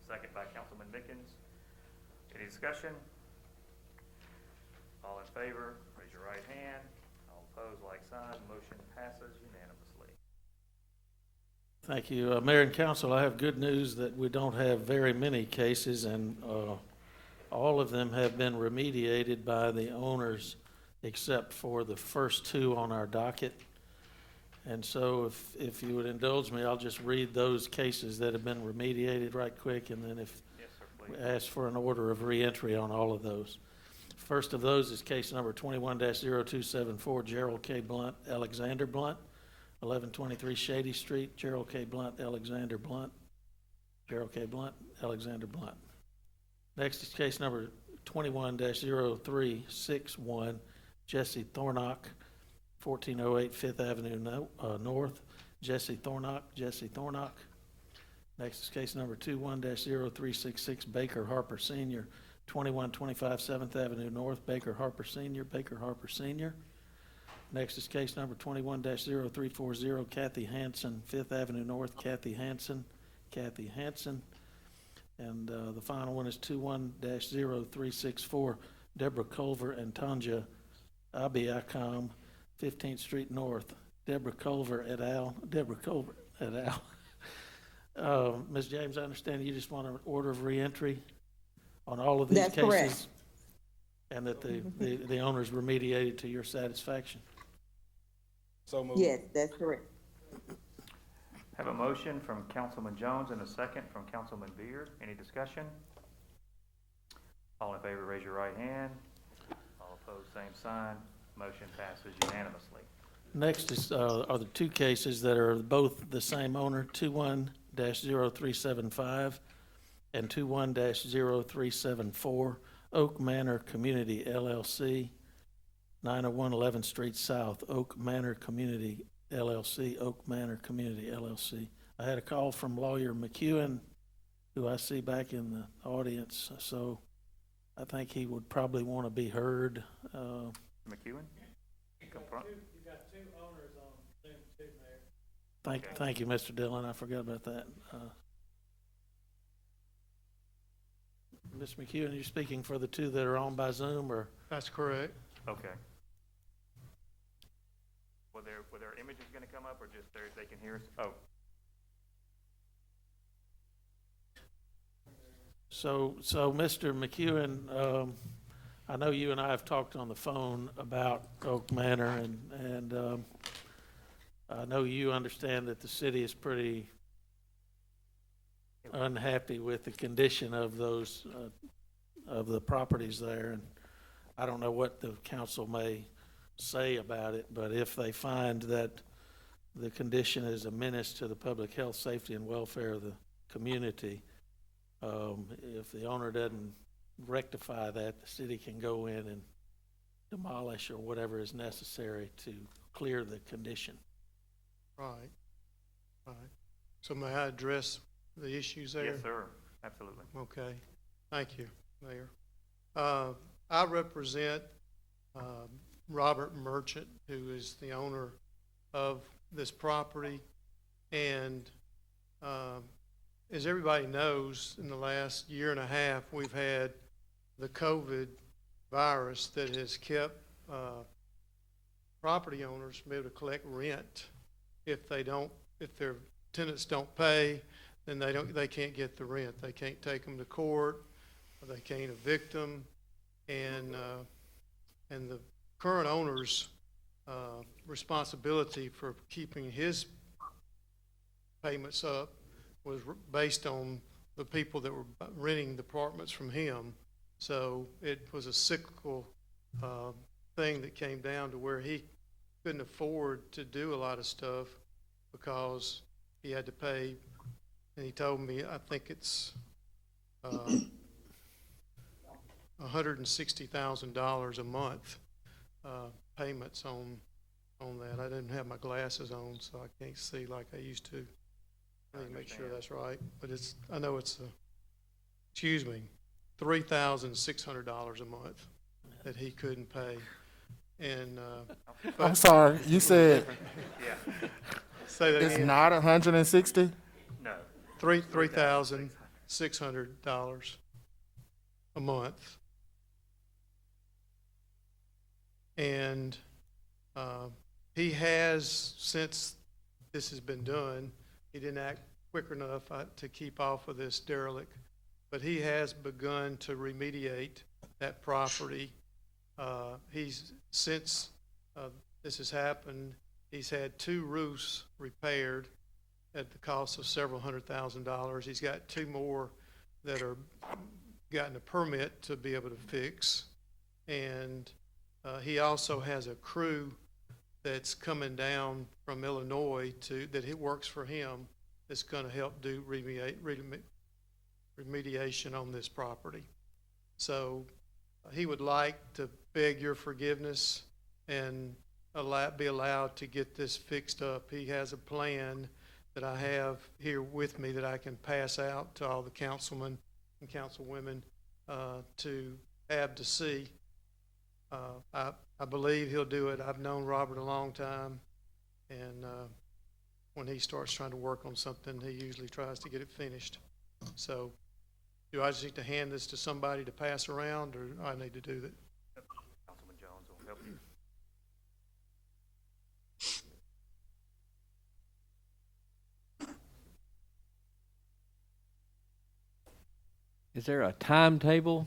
Second by Councilman Mickens. Any discussion? All in favor, raise your right hand. All opposed, like sign. Motion passes unanimously. Thank you. Mayor and council, I have good news that we don't have very many cases, and all of them have been remediated by the owners except for the first two on our docket. And so if you would indulge me, I'll just read those cases that have been remediated right quick, and then if Yes, sir, we please. ask for an order of reentry on all of those. First of those is case number 21-0274, Gerald K. Blunt, Alexander Blunt, 1123 Shady Street, Gerald K. Blunt, Alexander Blunt, Gerald K. Blunt, Alexander Blunt. Next is case number 21-0361, Jesse Thornock, 1408 Fifth Avenue North, Jesse Thornock. Next is case number 21-0366, Baker Harper Sr., 2125 Seventh Avenue North, Baker Harper Sr. Next is case number 21-0340, Kathy Hanson, Fifth Avenue North, Kathy Hanson. And the final one is 21-0364, Deborah Culver and Tanja Abiacom, 15th Street North, Deborah Culver et al. Ms. James, I understand you just want an order of reentry on all of these cases? That's correct. And that the owners remediated to your satisfaction? So moved. Yes, that's correct. Have a motion from Councilman Jones and a second from Councilman Beard. Any discussion? All in favor, raise your right hand. All opposed, same sign. Motion passes unanimously. Next is, are the two cases that are both the same owner, 21-0375 and 21-0374, Oak Manor Community LLC, 901 11th Street South, Oak Manor Community LLC. I had a call from lawyer McEwen, who I see back in the audience, so I think he would probably want to be heard. McEwen? Come front. Thank you, Mr. Dillon. I forgot about that. Ms. McEwen, are you speaking for the two that are on by Zoom, or? That's correct. Okay. Were there images gonna come up, or just they can hear us? Oh, So Mr. McEwen, I know you and I have talked on the phone about Oak Manor, and I know you understand that the city is pretty unhappy with the condition of those, of the properties there. And I don't know what the council may say about it, but if they find that the condition is a menace to the public health, safety, and welfare of the community, if the owner doesn't rectify that, the city can go in and demolish or whatever is necessary to clear the condition. Right, right. So may I address the issues there? Yes, sir, absolutely. Okay, thank you, Mayor. I represent Robert Merchant, who is the owner of this property. And as everybody knows, in the last year and a half, we've had the COVID virus that has kept property owners from able to collect rent. If their tenants don't pay, then they can't get the rent. They can't take them to court, or they can't evict them. And the current owner's responsibility for keeping his payments up was based on the people that were renting the apartments from him. So it was a cyclical thing that came down to where he couldn't afford to do a lot of stuff because he had to pay, and he told me, I think it's $160,000 a month payments on that. I didn't have my glasses on, so I can't see like I used to. I need to make sure that's right, but I know it's $3,600 a month that he couldn't pay. And I'm sorry, you said say that it's again. not 160? No. $3,600 a month. And he has, since this has been done, he didn't act quick enough to keep off of this derelict, but he has begun to remediate that property. Since this has happened, he's had 2 roofs repaired at the cost of several $100,000. He's got 2 more that are gotten a permit to be able to fix. And he also has a crew that's coming down from Illinois that it works for him, that's going to help do remediation on this property. So he would like to beg your forgiveness and be allowed to get this fixed up. He has a plan that I have here with me that I can pass out to all the councilmen and councilwomen to have to see. I believe he'll do it. I've known Robert a long time, and when he starts trying to work on something, he usually tries to get it finished. So do I just need to hand this to somebody to pass around, or I need to do that? Councilman Jones will help you. Is there a timetable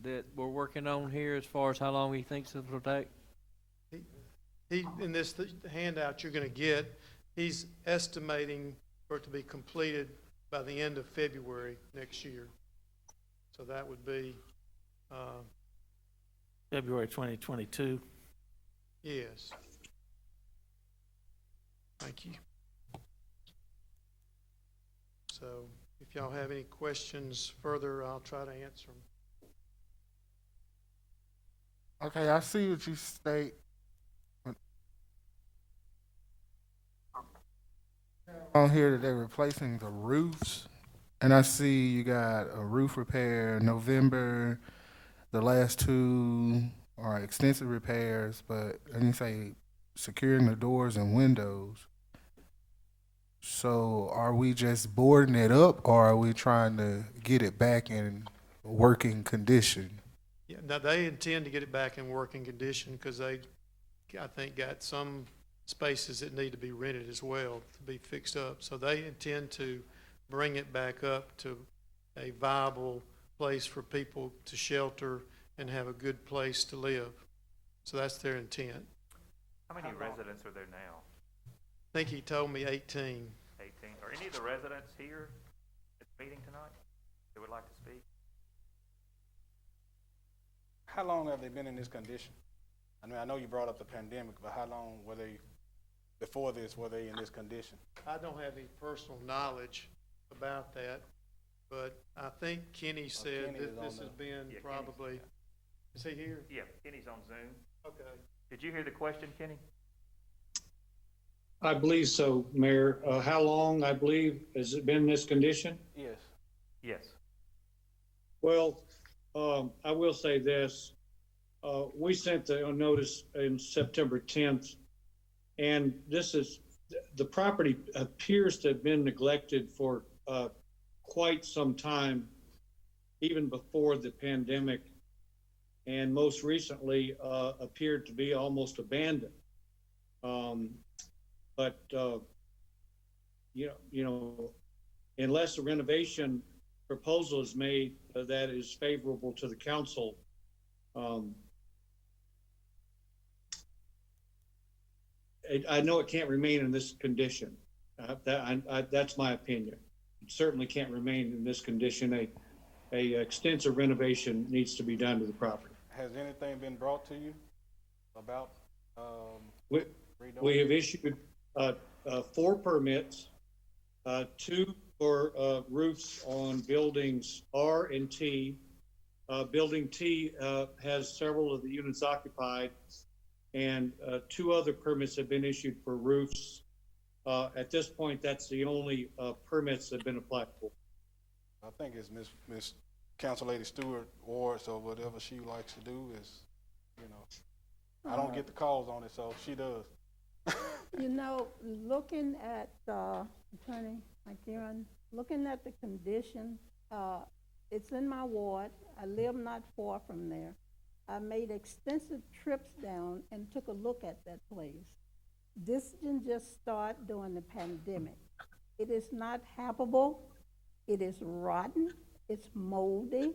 that we're working on here as far as how long he thinks it will take? In this handout you're going to get, he's estimating for it to be completed by the end of February next year. So that would be, February 2022. yes. Thank you. So if y'all have any questions further, I'll try to answer them. Okay, I see what you state. On here that they're replacing the roofs, and I see you got a roof repair November. The last 2 are extensive repairs, but then you say securing the doors and windows. So are we just boarding it up, or are we trying to get it back in working condition? Yeah, now they intend to get it back in working condition because they, I think, got some spaces that need to be rented as well to be fixed up. So they intend to bring it back up to a viable place for people to shelter and have a good place to live. So that's their intent. How many residents are there now? I think he told me 18. 18. Are any of the residents here at the meeting tonight that would like to speak? How long have they been in this condition? I mean, I know you brought up the pandemic, but how long were they, before this, were they in this condition? I don't have any personal knowledge about that, but I think Kenny said Kenny that is on this the- has been Yeah, Kenny's- probably, is he here? Yeah, Kenny's on Zoom. Okay. Did you hear the question, Kenny? I believe so, Mayor. How long, I believe, has it been in this condition? Yes. Yes. Well, I will say this. We sent a notice in September 10th, and the property appears to have been neglected for quite some time, even before the pandemic, and most recently appeared to be almost abandoned. But unless a renovation proposal is made that is favorable to the council, I know it can't remain in this condition. That's my opinion. It certainly can't remain in this condition. A extensive renovation needs to be done to the property. Has anything been brought to you about, We have issued 4 permits, 2 for roofs on buildings R and T. Building T has several of the units occupied, and 2 other permits have been issued for roofs. At this point, that's the only permits that have been applied for. I think it's Miss Council Lady Stewart Ward, so whatever she likes to do is, I don't get the calls on it, so she does. Looking at, Attorney McKeon, looking at the condition, it's in my ward. I live not far from there. I made extensive trips down and took a look at that place. This didn't just start during the pandemic. It is not habitable. It is rotten. It's moldy.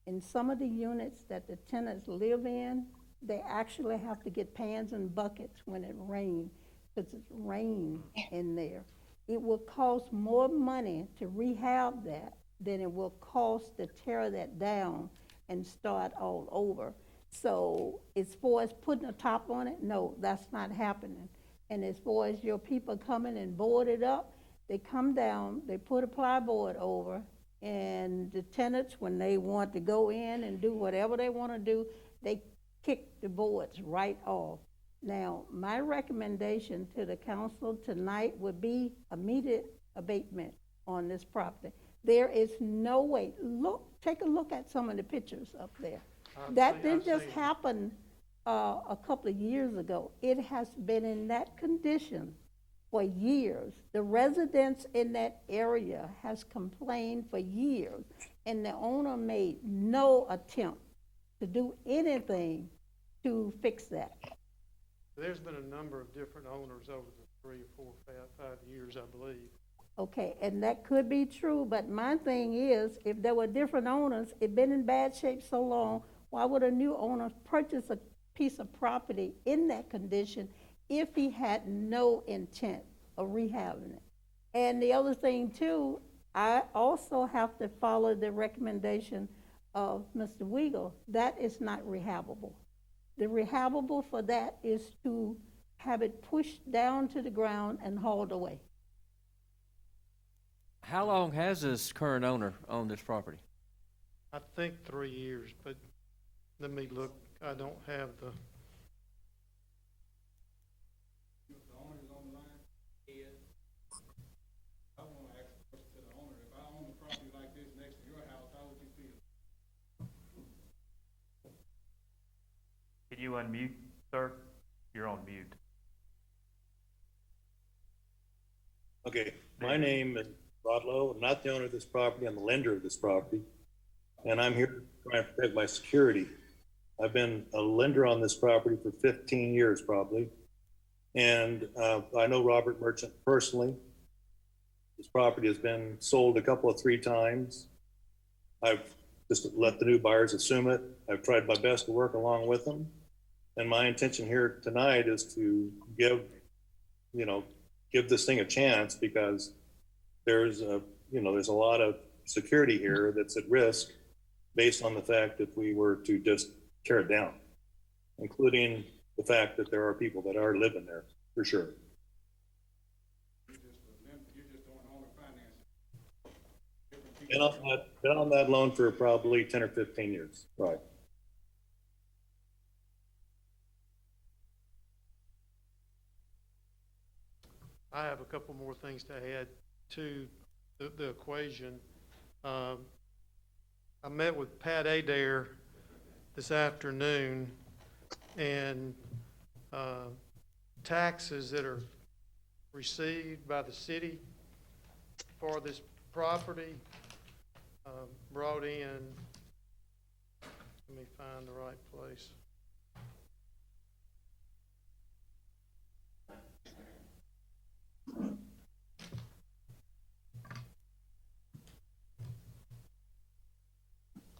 In some of the units that the tenants live in, they actually have to get pans and buckets when it rains, because it's rain in there. It will cost more money to rehab that than it will cost to tear that down and start all over. So as far as putting a top on it, no, that's not happening. And as far as your people coming and board it up, they come down, they put a plyboard over, and the tenants, when they want to go in and do whatever they want to do, they kick the boards right off. Now, my recommendation to the council tonight would be immediate abatement on this property. There is no way, take a look at some of the pictures up there. That didn't just happen a couple of years ago. It has been in that condition for years. The residents in that area has complained for years, and the owner made no attempt to do anything to fix that. There's been a number of different owners over the 3 or 4, 5 years, I believe. Okay, and that could be true, but my thing is, if there were different owners, it been in bad shape so long, why would a new owner purchase a piece of property in that condition if he had no intent of rehabbing it? And the other thing too, I also have to follow the recommendation of Mr. Weigel. That is not rehabbable. The rehabbable for that is to have it pushed down to the ground and hauled away. How long has this current owner owned this property? I think 3 years, but let me look. I don't have the. Can you unmute, sir? You're on mute. Okay, my name is Rod Lowe. I'm not the owner of this property. I'm the lender of this property. And I'm here to try and protect my security. I've been a lender on this property for 15 years probably. And I know Robert Merchant personally. This property has been sold a couple of 3 times. I've just let the new buyers assume it. I've tried my best to work along with them. And my intention here tonight is to give this thing a chance, because there's a lot of security here that's at risk based on the fact if we were to just tear it down, including the fact that there are people that are living there, for sure. Been on that loan for probably 10 or 15 years. Right. I have a couple more things to add to the equation. I met with Pat Adair this afternoon, and taxes that are received by the city for this property brought in, let me find the right place.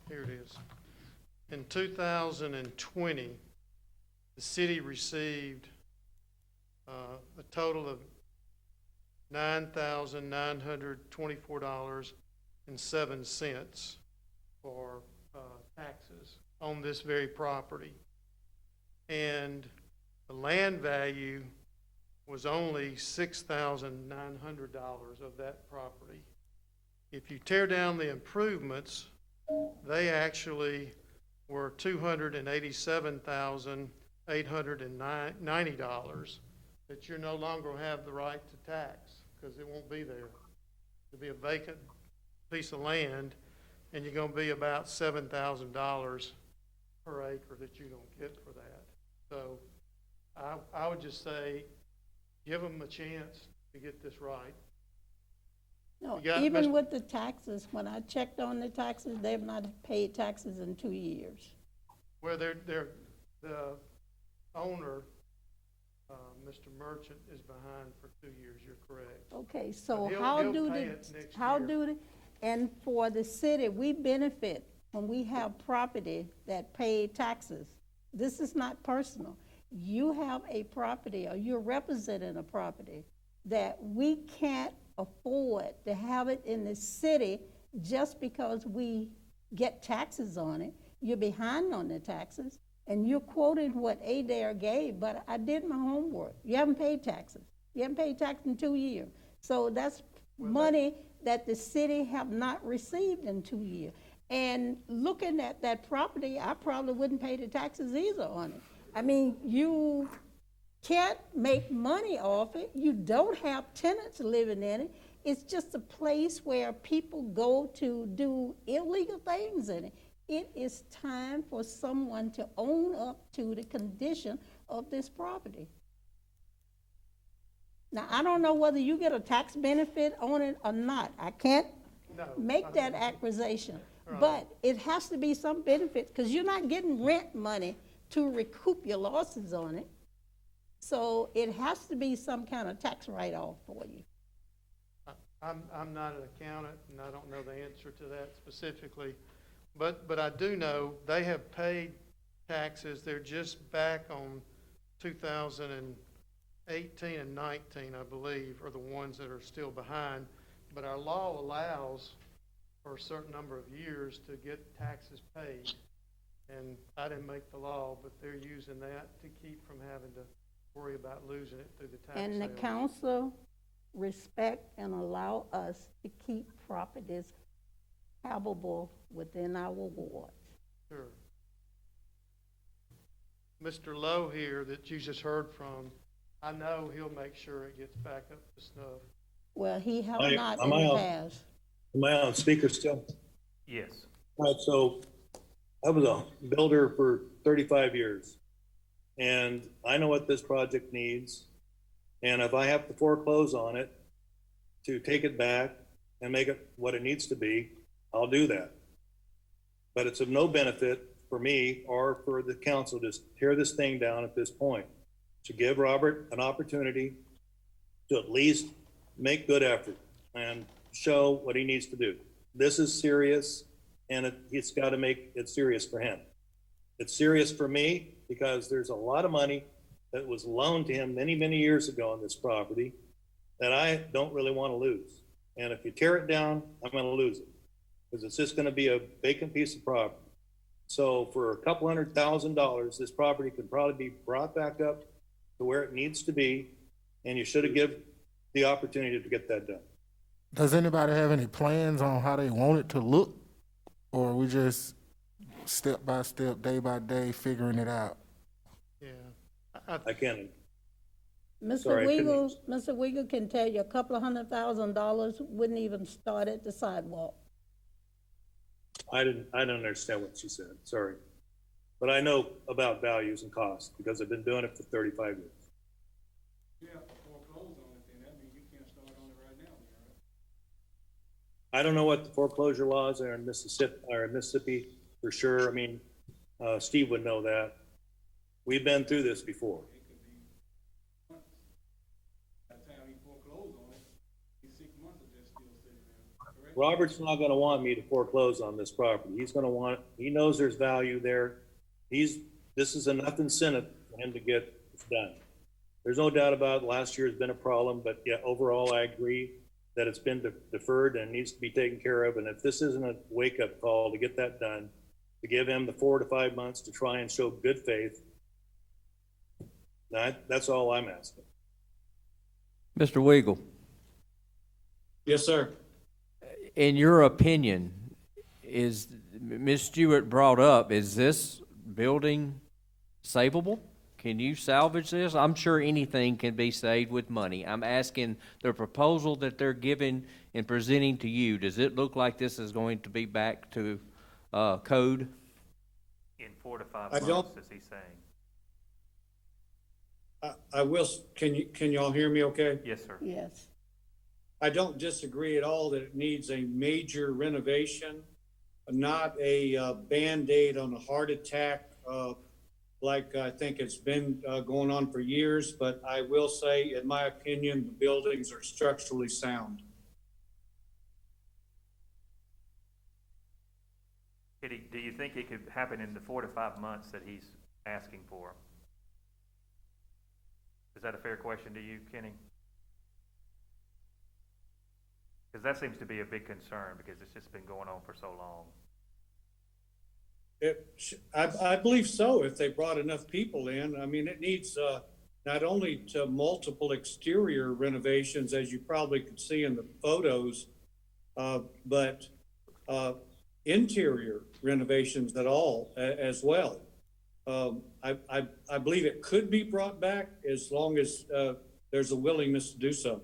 Here it is. In 2020, the city received a total of $9,924.07 for taxes on this very property. And the land value was only $6,900 of that property. If you tear down the improvements, they actually were $287,890 that you no longer have the right to tax, because it won't be there. It'll be a vacant piece of land, and you're gonna be about $7,000 per acre that you don't get for that. So I would just say, give them a chance to get this right. No, You got even Mr. with the taxes, when I checked on the taxes, they have not paid taxes in 2 years. Where the owner, Mr. Merchant, is behind for 2 years, you're correct. Okay, so But he'll pay it next year. And for the city, we benefit when we have property that pay taxes. This is not personal. You have a property, or you're representing a property that we can't afford to have it in the city just because we get taxes on it. You're behind on the taxes, and you're quoting what Adair gave, but I did my homework. You haven't paid taxes. You haven't paid tax in 2 years. So that's money that the city have not received in 2 years. And looking at that property, I probably wouldn't pay the taxes either on it. I mean, you can't make money off it. You don't have tenants living in it. It's just a place where people go to do illegal things in it. It is time for someone to own up to the condition of this property. Now, I don't know whether you get a tax benefit on it or not. I can't make that accusation. But it has to be some benefit, because you're not getting rent money to recoup your losses on it. So it has to be some kind of tax write-off for you. I'm not an accountant, and I don't know the answer to that specifically, but I do know they have paid taxes. They're just back on 2018 and 19, I believe, are the ones that are still behind. But our law allows for a certain number of years to get taxes paid. And I didn't make the law, but they're using that to keep from having to worry about losing it through the tax sale. And the council respect and allow us to keep properties habitable within our wards. Sure. Mr. Lowe here that you just heard from, I know he'll make sure it gets back up to snuff. Well, he have Am not I in the on- past. Am I on speaker still? Yes. All right, so I was a builder for 35 years, and I know what this project needs. And if I have to foreclose on it to take it back and make it what it needs to be, I'll do that. But it's of no benefit for me or for the council to tear this thing down at this point. To give Robert an opportunity to at least make good effort and show what he needs to do. This is serious, and it's got to make it serious for him. It's serious for me because there's a lot of money that was loaned to him many, many years ago on this property that I don't really want to lose. And if you tear it down, I'm going to lose it because it's just going to be a vacant piece of property. So for a couple $100,000, this property could probably be brought back up to where it needs to be, and you should have given the opportunity to get that done. Does anybody have any plans on how they want it to look? Or are we just step by step, day by day, figuring it out? Yeah. I can't. Mr. Sorry, I couldn't Mr. Weigel can tell you a couple of $100,000 wouldn't even start at the sidewalk. I don't understand what she said, sorry. But I know about values and costs because I've been doing it for 35 years. You have to foreclose on it, then that means you can't start on it right now, right? I don't know what the foreclosure laws are in Mississippi for sure. I mean, Steve would know that. We've been through this before. It could be months. By the time he foreclosed on it, he's 6 months of just still sitting there, correct? Robert's not gonna want me to foreclose on this property. He's gonna want, he knows there's value there. This is a nothing incentive for him to get this done. There's no doubt about it. Last year has been a problem, but yeah, overall, I agree that it's been deferred and needs to be taken care of. And if this isn't a wake-up call to get that done, to give him the 4 to 5 months to try and show good faith, that's all I'm asking. Mr. Weigel, Yes, sir. in your opinion, is Ms. Stewart brought up, is this building savable? Can you salvage this? I'm sure anything can be saved with money. I'm asking the proposal that they're giving and presenting to you, does it look like this is going to be back to code? In 4 to 5 I months, don't- as he's saying. I will, can y'all hear me okay? Yes, sir. Yes. I don't disagree at all that it needs a major renovation, not a Band-Aid on a heart attack, like I think it's been going on for years. But I will say, in my opinion, the buildings are structurally sound. Do you think it could happen in the 4 to 5 months that he's asking for? Is that a fair question to you, Kenny? Because that seems to be a big concern because it's just been going on for so long. I believe so, if they brought enough people in. I mean, it needs not only to multiple exterior renovations, as you probably could see in the photos, but interior renovations at all as well. I believe it could be brought back as long as there's a willingness to do so.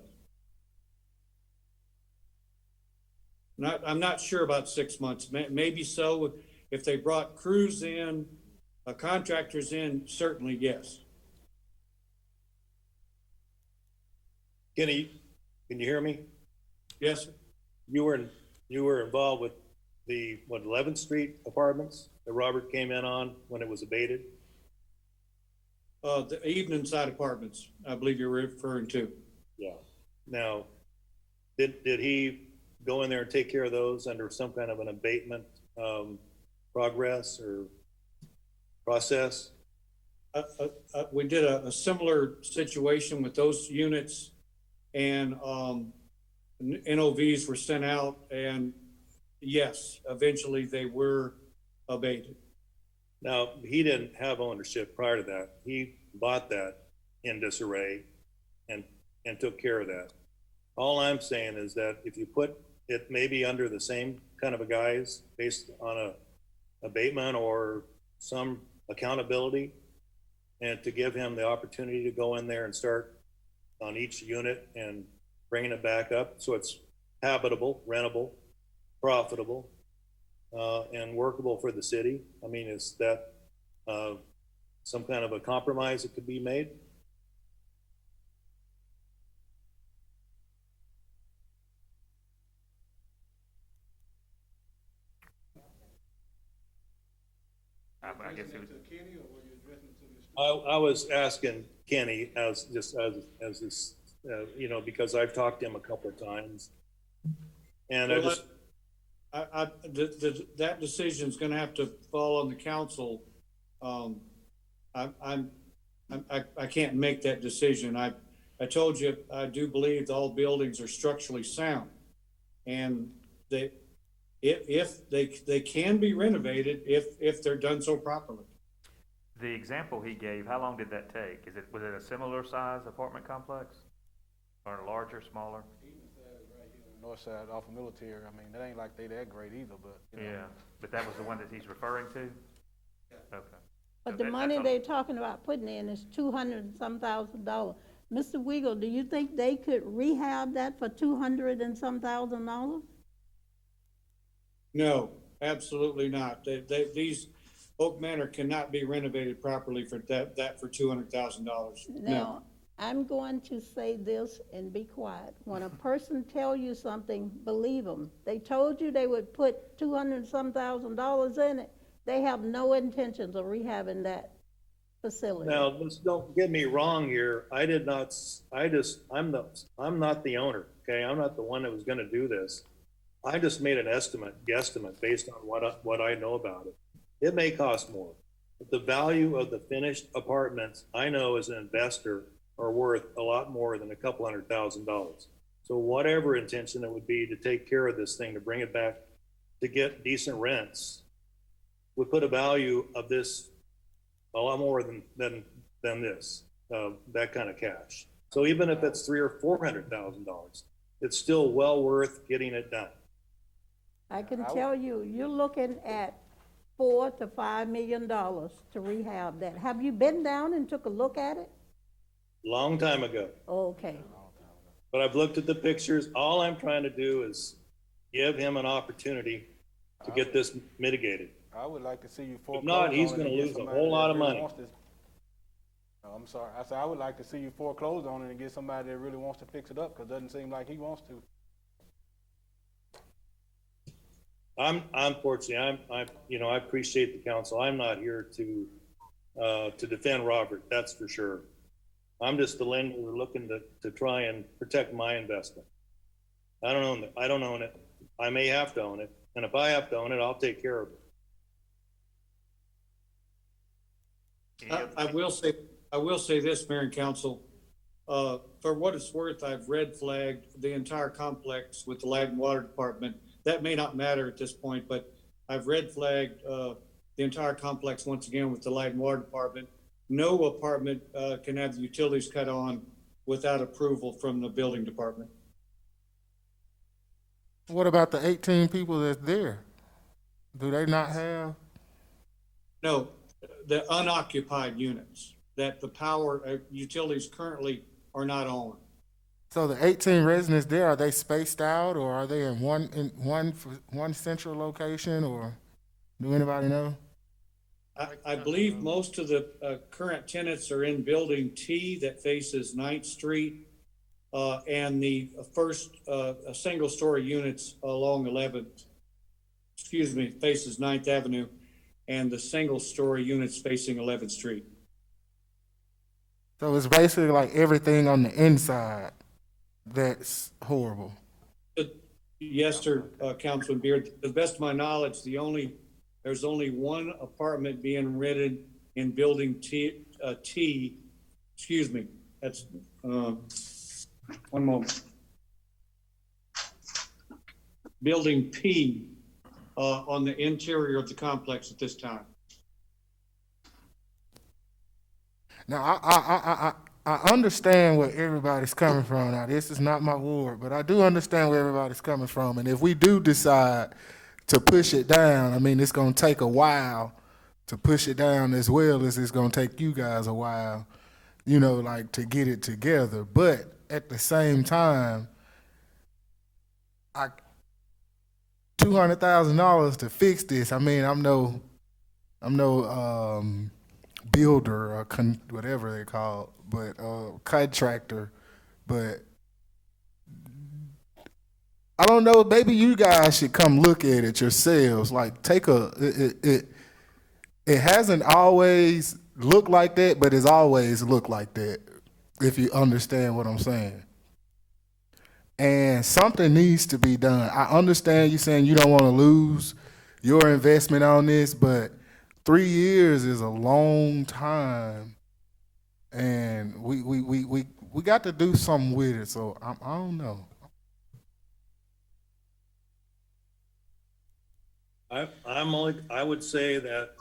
I'm not sure about 6 months. Maybe so. If they brought crews in, contractors in, certainly yes. Kenny, can you hear me? Yes, sir. You were involved with the 11th Street apartments that Robert came in on when it was abated? The evening side apartments, I believe you're referring to. Yeah. Now, did he go in there and take care of those under some kind of an abatement progress or process? We did a similar situation with those units, and NOVs were sent out, and yes, eventually they were abated. Now, he didn't have ownership prior to that. He bought that in disarray and took care of that. All I'm saying is that if you put it maybe under the same kind of a guise based on a abatement or some accountability, and to give him the opportunity to go in there and start on each unit and bringing it back up so it's habitable, rentable, profitable, and workable for the city. I mean, is that some kind of a compromise that could be made? I guess it would. I was asking Kenny as this, because I've talked to him a couple of times. And I Well, just, that decision's gonna have to fall on the council. I can't make that decision. I told you, I do believe that all buildings are structurally sound. And if they can be renovated if they're done so properly. The example he gave, how long did that take? Was it a similar size apartment complex? Or larger, smaller? North side off of Military, I mean, it ain't like they that great either, but, you know. Yeah, but that was the one that he's referring to? Okay. But the That- money that's they're talking about putting in is $200-some thousand. Mr. Weigel, do you think they could rehab that for $200-some thousand? No, absolutely not. These Oak Manor cannot be renovated properly for that for $200,000. No. Now, I'm going to say this and be quiet. When a person tell you something, believe them. They told you they would put $200-some thousand in it. They have no intentions of rehabbing that facility. Now, let's don't get me wrong here. I'm not the owner, okay? I'm not the one that was gonna do this. I just made an guesstimate based on what I know about it. It may cost more, but the value of the finished apartments, I know as an investor, are worth a lot more than a couple $100,000. So whatever intention it would be to take care of this thing, to bring it back, to get decent rents, would put a value of this a lot more than this, that kind of cash. So even if it's $300,000 or $400,000, it's still well worth getting it done. I can tell you, you're looking at $4 to $5 million to rehab that. Have you been down and took a look at it? Long time ago. Okay. But I've looked at the pictures. All I'm trying to do is give him an opportunity to get this mitigated. I would like to see you foreclose. If not, he's on it gonna and get lose a somebody whole lot that of really money. wants this. No, I'm sorry. I said I would like to see you foreclose on it and get somebody that really wants to fix it up, because it doesn't seem like he wants to. Unfortunately, I appreciate the council. I'm not here to defend Robert, that's for sure. I'm just the lender looking to try and protect my investment. I don't own it. I may have to own it. And if I have to own it, I'll take care of it. I will say this, Mayor and Council, for what it's worth, I've red flagged the entire complex with the Light and Water Department. That may not matter at this point, but I've red flagged, the entire complex once again with the Light and Water Department. No apartment, can have the utilities cut on without approval from the building department. What about the 18 people that's there? Do they not have? No, the unoccupied units that the power, utilities currently are not on. So the 18 residents there, are they spaced out, or are they in one central location, or do anybody know? I believe most of the current tenants are in Building T that faces 9th Street, and the first single-story units along faces 9th Avenue, and the single-story units facing 11th Street. So it's basically like everything on the inside that's horrible. Yes, sir, Councilman Beard. To the best of my knowledge, there's only one apartment being rented in Building T. That's, one moment. Building P, on the interior of the complex at this time. Now, I understand where everybody's coming from. Now, this is not my ward, but I do understand where everybody's coming from. And if we do decide to push it down, I mean, it's going to take a while to push it down, as well as it's going to take you guys a while, like to get it together. But at the same time, $200,000 to fix this. I mean, I'm no builder or whatever they call it, but contractor. But I don't know. Maybe you guys should come look at it yourselves. Like, it hasn't always looked like that, but it's always looked like that, if you understand what I'm saying. And something needs to be done. I understand you saying you don't want to lose your investment on this, but 3 years is a long time. And we got to do something with it. So I don't know. I would say that,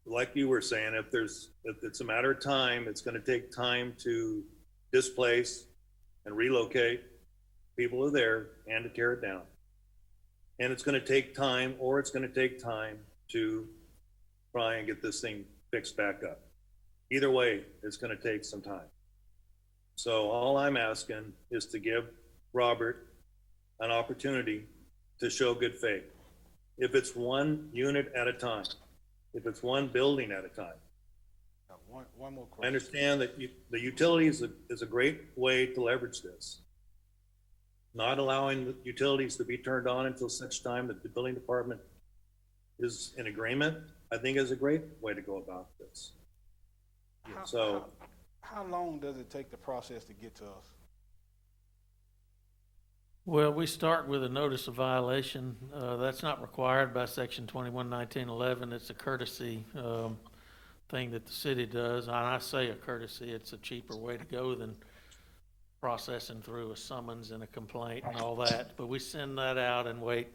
like you were saying, if it's a matter of time, it's gonna take time to displace and relocate people who are there and to tear it down. And it's gonna take time, or it's gonna take time to try and get this thing fixed back up. Either way, it's gonna take some time. So all I'm asking is to give Robert an opportunity to show good faith. If it's one unit at a time, if it's one building at a time. One more I question. understand that the utilities is a great way to leverage this. Not allowing the utilities to be turned on until such time that the building department is in agreement, I think is a great way to go about this. So, How long does it take the process to get to us? Well, we start with a notice of violation. That's not required by section 21-1911. It's a courtesy thing that the city does. And I say a courtesy, it's a cheaper way to go than processing through a summons and a complaint and all that. But we send that out and wait,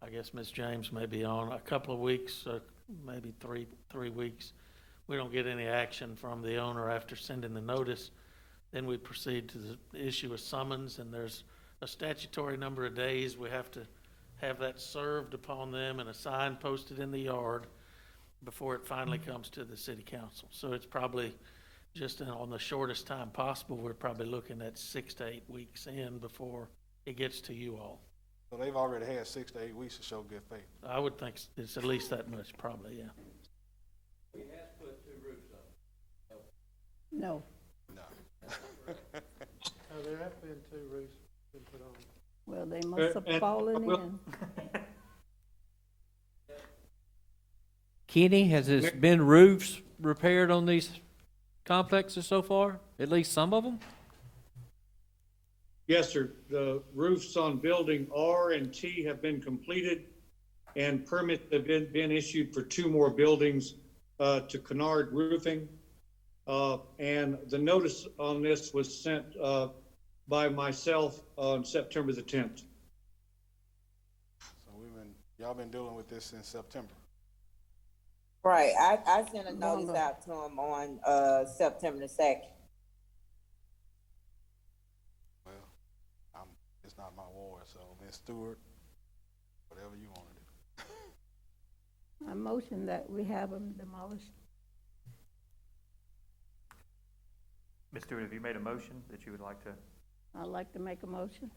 I guess Ms. James may be on, a couple of weeks, maybe three weeks. We don't get any action from the owner after sending the notice. Then we proceed to issue a summons, and there's a statutory number of days. We have to have that served upon them and a sign posted in the yard before it finally comes to the city council. So it's probably just on the shortest time possible. We're probably looking at 6 to 8 weeks in before it gets to you all. So they've already had 6 to 8 weeks to show good faith. I would think it's at least that much, probably, yeah. We have put 2 roofs up. No. There have been 2 roofs been put on. Well, they must have fallen in. Kenny, has there been roofs repaired on these complexes so far? At least some of them? yes, sir, the roofs on building R and T have been completed, and permits have been issued for 2 more buildings to Kennard Roofing. And the notice on this was sent by myself on September the 10th. So y'all been dealing with this since September. Right, I sent a notice out to him on September the 2nd. Well, it's not my ward, so Ms. Stewart, whatever you want to do. I motion that we have them demolished. Ms. Stewart, have you made a motion that you would like to? I'd like to make a motion.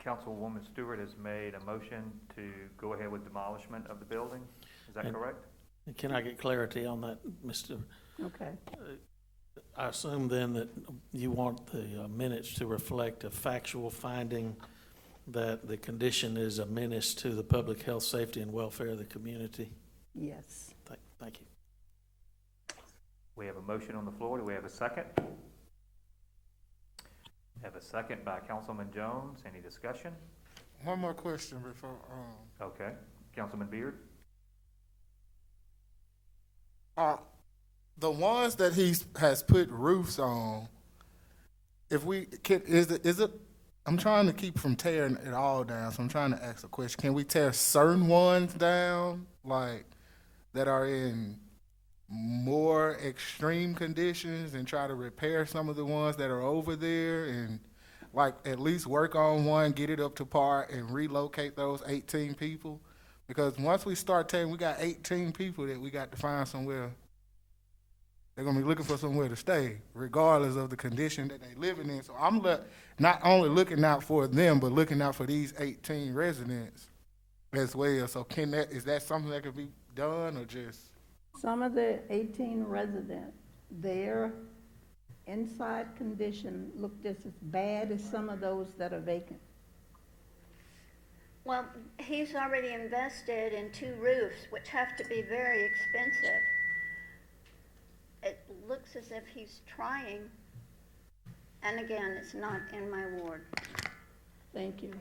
Councilwoman Stewart has made a motion to go ahead with demolishment of the building. Is that correct? Can I get clarity on that, Mr.? Okay. I assume then that you want the minutes to reflect a factual finding that the condition is a menace to the public health, safety, and welfare of the community? Yes. Thank you. We have a motion on the floor. Do we have a second? Have a second by Councilman Jones. Any discussion? One more question before, Okay. Councilman Beard? the ones that he has put roofs on, if we can, is it, I'm trying to keep from tearing it all down, so I'm trying to ask a question. Can we tear certain ones down, like, that are in more extreme conditions, and try to repair some of the ones that are over there, and like at least work on one, get it up to par, and relocate those 18 people? Because once we start tearing, we got 18 people that we got to find somewhere. They're gonna be looking for somewhere to stay, regardless of the condition that they living in. So I'm not only looking out for them, but looking out for these 18 residents as well. So is that something that could be done, or just? Some of the 18 residents, their inside condition look just as bad as some of those that are vacant. Well, he's already invested in 2 roofs, which have to be very expensive. It looks as if he's trying And again, it's not in my ward. Thank you.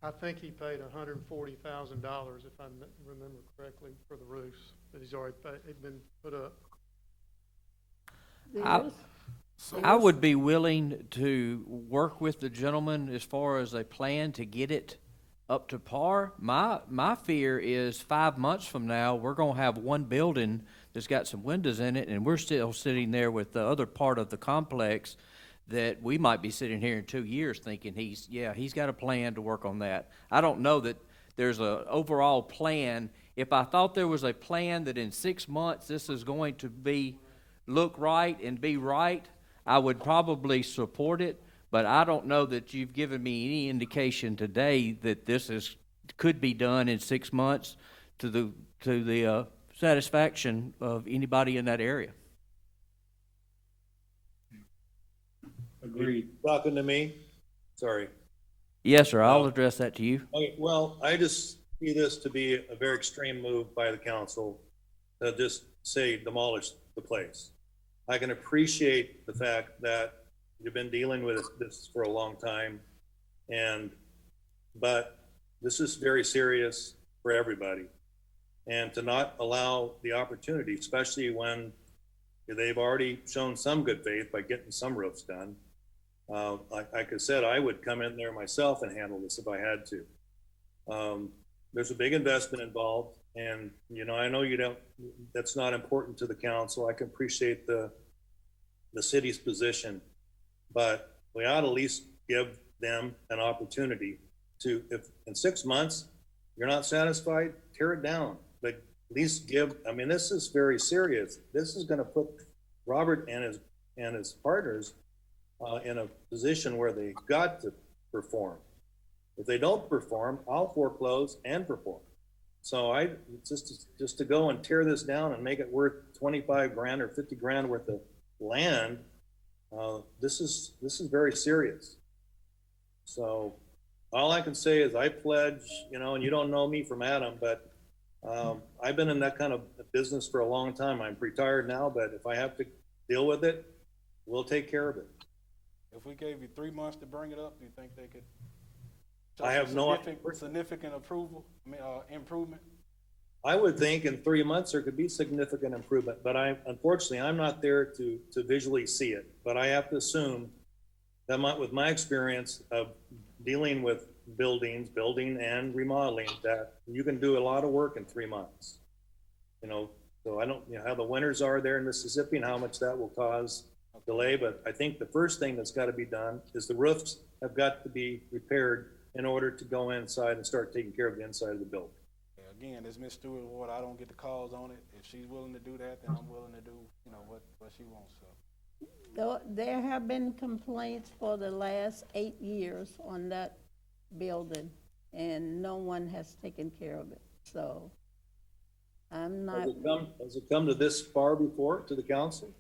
I think he paid $140,000, if I remember correctly, for the roofs that he's already paid, had been put up. I would be willing to work with the gentleman as far as a plan to get it up to par. My fear is 5 months from now, we're gonna have one building that's got some windows in it, and we're still sitting there with the other part of the complex that we might be sitting here in 2 years thinking he's got a plan to work on that. I don't know that there's a overall plan. If I thought there was a plan that in 6 months this is going to look right and be right, I would probably support it, but I don't know that you've given me any indication today that could be done in 6 months to the satisfaction of anybody in that area. Agreed. Talking to me? Sorry. Yes, sir, I'll address that to you. Okay, well, I just see this to be a very extreme move by the council to just say demolish the place. I can appreciate the fact that you've been dealing with this for a long time, but this is very serious for everybody. And to not allow the opportunity, especially when they've already shown some good faith by getting some roofs done. Like I said, I would come in there myself and handle this if I had to. There's a big investment involved, and I know that's not important to the council. I can appreciate the city's position, but we ought to at least give them an opportunity to, if in 6 months you're not satisfied, tear it down. But at least this is very serious. This is going to put Robert and his partners in a position where they got to perform. If they don't perform, I'll foreclose and perform. So just to go and tear this down and make it worth 25 grand or 50 grand worth of land, this is very serious. So all I can say is I pledge, and you don't know me from Adam, but I've been in that kind of business for a long time. I'm retired now, but if I have to deal with it, we'll take care of it. If we gave you 3 months to bring it up, do you think they could? I have no significant improvement. I would think in 3 months there could be significant improvement, but unfortunately I'm not there to visually see it. But I have to assume that with my experience of dealing with building and remodeling, that you can do a lot of work in 3 months. So I don't know how the winters are there in Mississippi and how much that will cause delay, but I think the first thing that's got to be done is the roofs have got to be repaired in order to go inside and start taking care of the inside of the building. Again, it's Ms. Stewart Ward. I don't get the calls on it. If she's willing to do that, then I'm willing to do, what she wants. So. There have been complaints for the last 8 years on that building, and no one has taken care of it. So I'm not. Has it come to this far before to the council?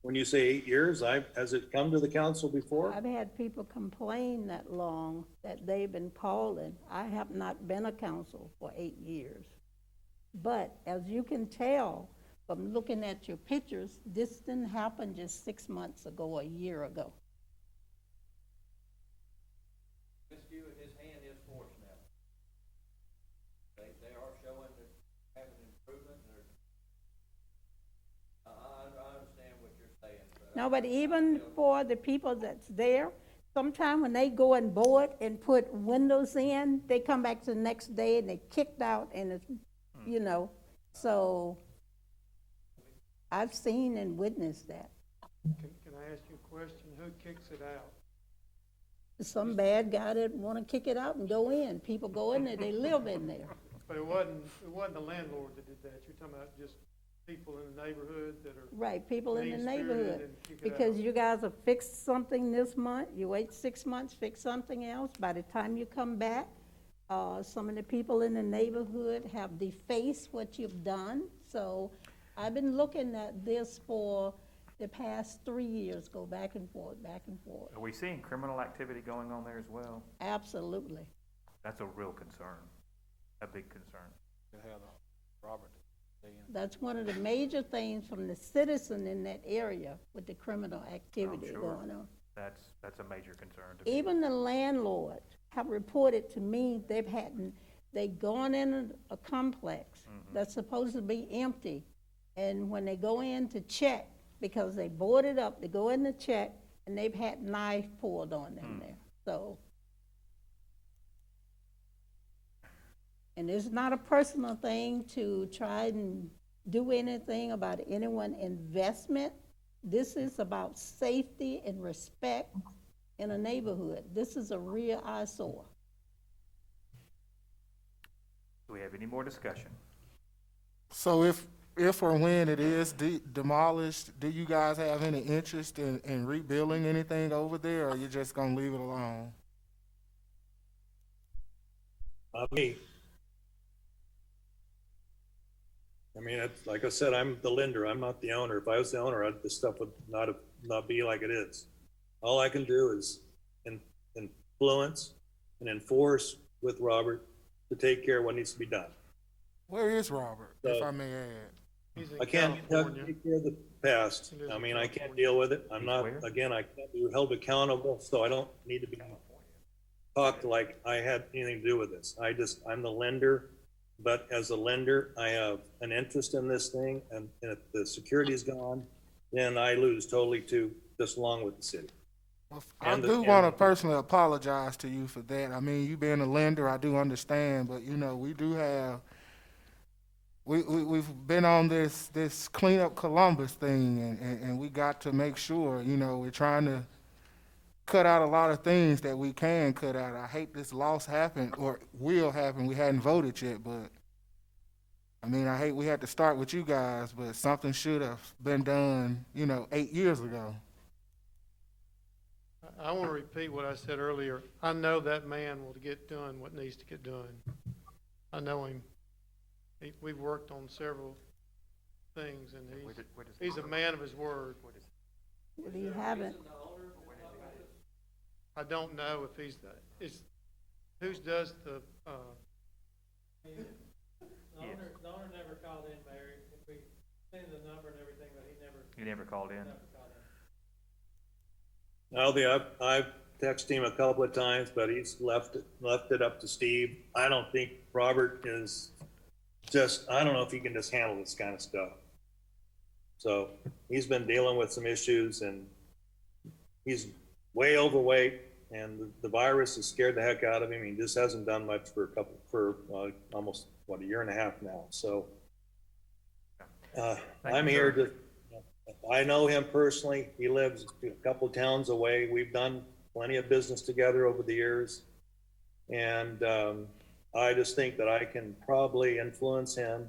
When you say 8 years, has it come to the council before? I've had people complain that long that they've been calling. I have not been a council for 8 years. But as you can tell from looking at your pictures, this didn't happen just 6 months ago or a year ago. Ms. Stewart, his hand is forced now. They are showing that having improvement. I understand what you're saying. No, but even for the people that's there, sometimes when they go and board and put windows in, they come back the next day and they kicked out and it's, so I've seen and witnessed that. Can I ask you a question? Who kicks it out? Some bad guy that want to kick it out and go in. People go in there, they live in there. But it wasn't the landlord that did that. You're talking about just people in the neighborhood that are. Right, people in the neighborhood. and kick it Because out. you guys have fixed something this month, you wait 6 months, fix something else. By the time you come back, some of the people in the neighborhood have defaced what you've done. So I've been looking at this for the past 3 years, go back and forth, back and forth. Are we seeing criminal activity going on there as well? Absolutely. That's a real concern, a big concern. Robert That's one of the major things from the citizen in that area with the criminal activity sure. going on. That's a major concern to me. Even the landlords have reported to me they gone in a complex that's supposed to be empty, and when they go in to check, because they boarded up, they go in to check, and they've had knife pulled on them there, so. And it's not a personal thing to try and do anything about anyone's investment. This is about safety and respect in a neighborhood. This is a real eyesore. Do we have any more discussion? So if or when it is demolished, do you guys have any interest in rebuilding anything over there, or you just gonna leave it alone? Not me. I mean, it's, like I said, I'm the lender, I'm not the owner. If I was the owner, this stuff would not be like it is. All I can do is influence and enforce with Robert to take care of what needs to be done. Where is Robert, if I may add? He's in I can't California. take care of the past. He lives I in mean, I can't California. deal with it. I'm not, where? again, I can't be held accountable, so I don't need to be talked like I had anything to do with this. I'm the lender, but as a lender, I have an interest in this thing, and if the security's gone, then I lose totally too, just along with the city. I do want to personally apologize to you for that. I mean, you being a lender, I do understand, but you know, we do have, we've been on this clean up Columbus thing, and we got to make sure, you know, we're trying to cut out a lot of things that we can cut out. I hate this loss happened or will happen. We hadn't voted yet, but I mean, I hate we had to start with you guys, but something should have been done, you know, 8 years ago. I want to repeat what I said earlier. I know that man will get done what needs to get done. I know him. We've worked on several things, and he's a man of his word. Well, you haven't. I don't know if who does the, Yes. The owner never called in, Mayor. If we send the number and everything, but You never called in? I've texted him a couple of times, but he's left it up to Steve. I don't think Robert is I don't know if he can just handle this kind of stuff. So he's been dealing with some issues, and he's way overweight, and the virus has scared the heck out of him. He just hasn't done much for almost, a year and a half now. So I'm here to, I know him personally. He lives a couple towns away. We've done plenty of business together over the years. And I just think that I can probably influence him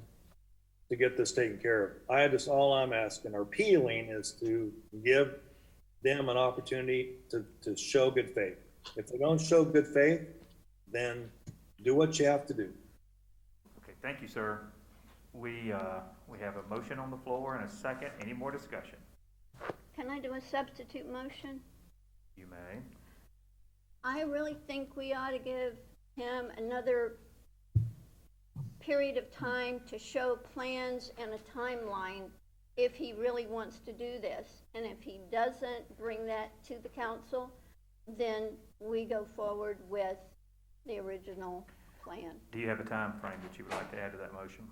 to get this taken care of. All I'm asking or appealing is to give them an opportunity to show good faith. If they don't show good faith, then do what you have to do. Okay, thank you, sir. We have a motion on the floor and a second. Any more discussion? Can I do a substitute motion? You may. I really think we ought to give him another period of time to show plans and a timeline if he really wants to do this. And if he doesn't bring that to the council, then we go forward with the original plan. Do you have a time frame that you would like to add to that motion?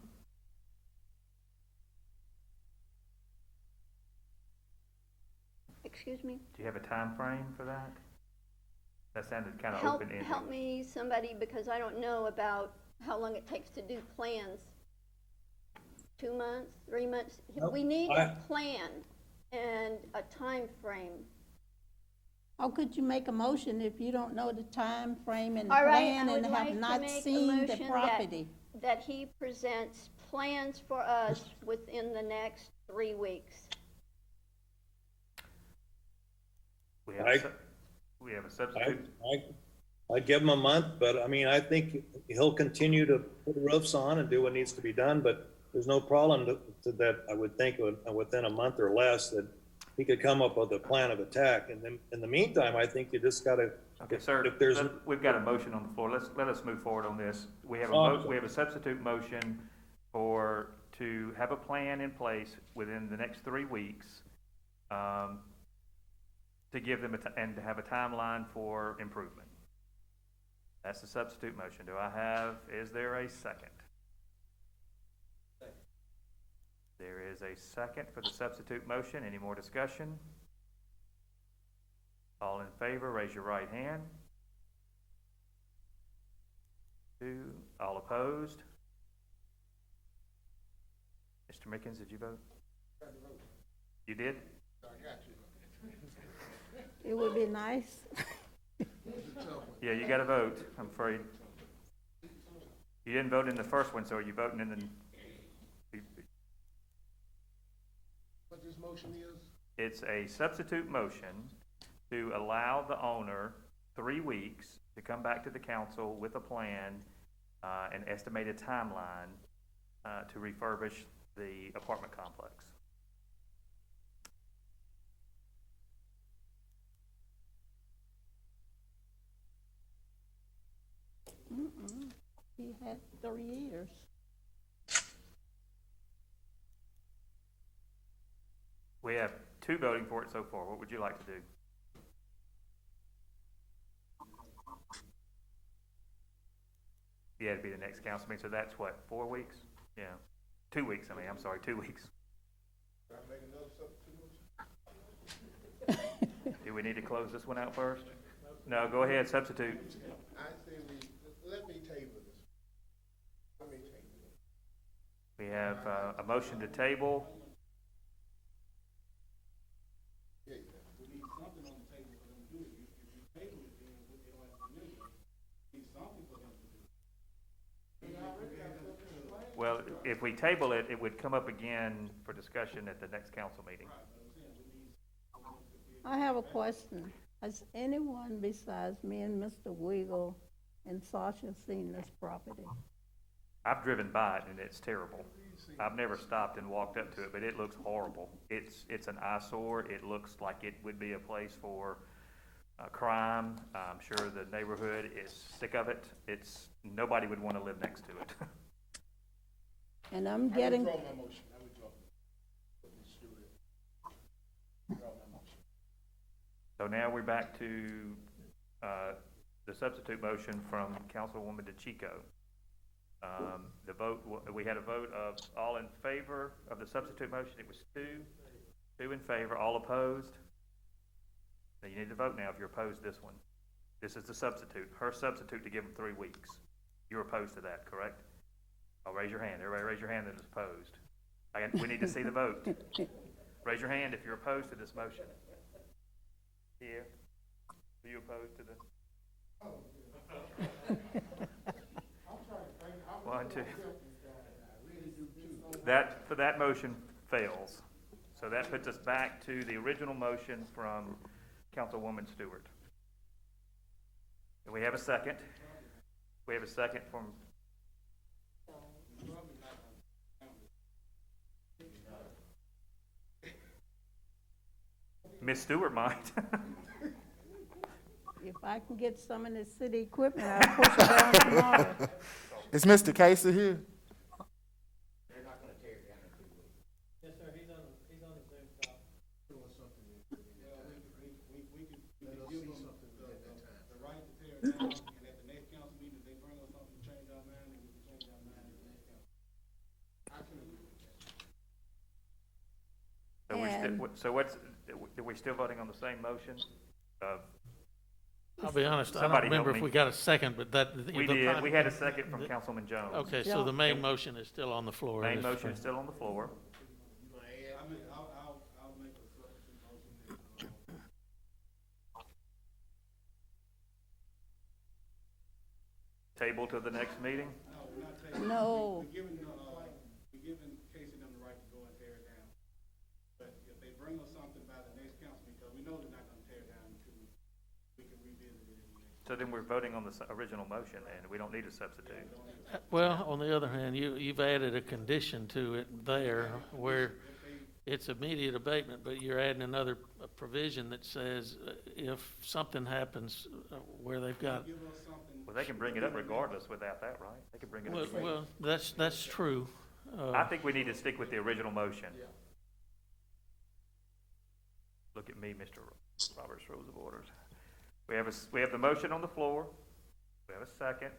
Excuse me? Do you have a time frame for that? That sounded kind of Help open-ended. me, somebody, because I don't know about how long it takes to do plans. 2 months, 3 months? We need a plan and a time frame. How could you make a motion if you don't know the time frame and the All right, plan I would and have like to not make a seen the motion property? that he presents plans for us within the next 3 weeks. We have a substitute. I'd give him a month, but I mean, I think he'll continue to put roofs on and do what needs to be done, but there's no problem to that, I would think, within a month or less, that he could come up with a plan of attack. And then, in the meantime, I think you just gotta. Okay, sir, if there's we've got a motion on the floor. Let us move forward on this. We have a substitute motion to have a plan in place within the next 3 weeks, to give them, and to have a timeline for improvement. That's the substitute motion. Is there a second? There is a second for the substitute motion. Any more discussion? All in favor, raise your right hand. 2. All opposed? Mr. Mickens, did you vote? You did? It would be nice. Yeah, you got to vote, I'm afraid. You didn't vote in the first one, so are you voting in the? What this motion is? It's a substitute motion to allow the owner 3 weeks to come back to the council with a plan, an estimated timeline, to refurbish the apartment complex. He had 3 years. We have 2 voting for it so far. What would you like to do? Yeah, it'd be the next council meeting, so that's what, 4 weeks? Yeah, 2 weeks, I'm sorry, 2 weeks. Do we need to close this one out first? No, go ahead, substitute. I say let me table this. Let me table it. We have a motion to table. Yeah, We need something on the table for them to do it. If you table it, then they don't have to do it. We need something for them to do. Well, if we table it, it would come up again for discussion at the next council meeting. I have a question. Has anyone besides me and Mr. Wiggle and Sasha seen this property? I've driven by it and it's terrible. I've never stopped and walked up to it, but it looks horrible. It's an eyesore. It looks like it would be a place for crime. I'm sure the neighborhood is sick of it. Nobody would want to live next to it. And I'm getting, I withdraw my motion. I withdraw. Let's do it. Withdraw my motion. So now we're back to the substitute motion from Councilwoman DeChico. The vote, we had a vote of all in favor of the substitute motion. It was 2 in favor, all opposed. Now you need to vote now if you're opposed to this one. This is the substitute, her substitute to give them 3 weeks. You're opposed to that, correct? Oh, raise your hand. Everybody raise your hand that is opposed. We need to see the vote. Raise your hand if you're opposed to this motion. Here. Are you opposed to the? 1, 2. That motion fails. So that puts us back to the original motion from Councilwoman Stewart. And we have a second. We have a second from. Miss Stewart might. if I can get some of the city equipment, I'll push it down tomorrow. Is Mr. Casey here? Yes, sir, he's on the Zoom call. Doing something. We could give them the right to tear it down, and at the next council meeting, if they bring us something to change our mind, then we can change our mind at the next council. I can agree with that. So are we still voting on the same motion? I'll be honest, I don't Somebody remember help if me. we got a second, but that. We did. We had a second from Councilman Jones. Okay, so the main motion is still on the floor. Main Mr. motion Chairman. is still on the floor. I'll make a substitute motion. Table to the next meeting? No, we're not taking. No. We're giving Casey them the right to go and tear it down. But if they bring us something by the next council, because we know they're not gonna tear it down in 2 weeks, we can revisit it in the next. So then we're voting on the original motion, and we don't need a substitute. Well, on the other hand, you've added a condition to it there where it's immediate abatement, but you're adding another provision that says if something happens where they've got. Give us something. Well, they can bring it up regardless without that, right? They can bring it up. Well, that's true. I think we need to stick with the original motion. Look at me, Mr. Roberts Rules of Orders. We have the motion on the floor. We have a second.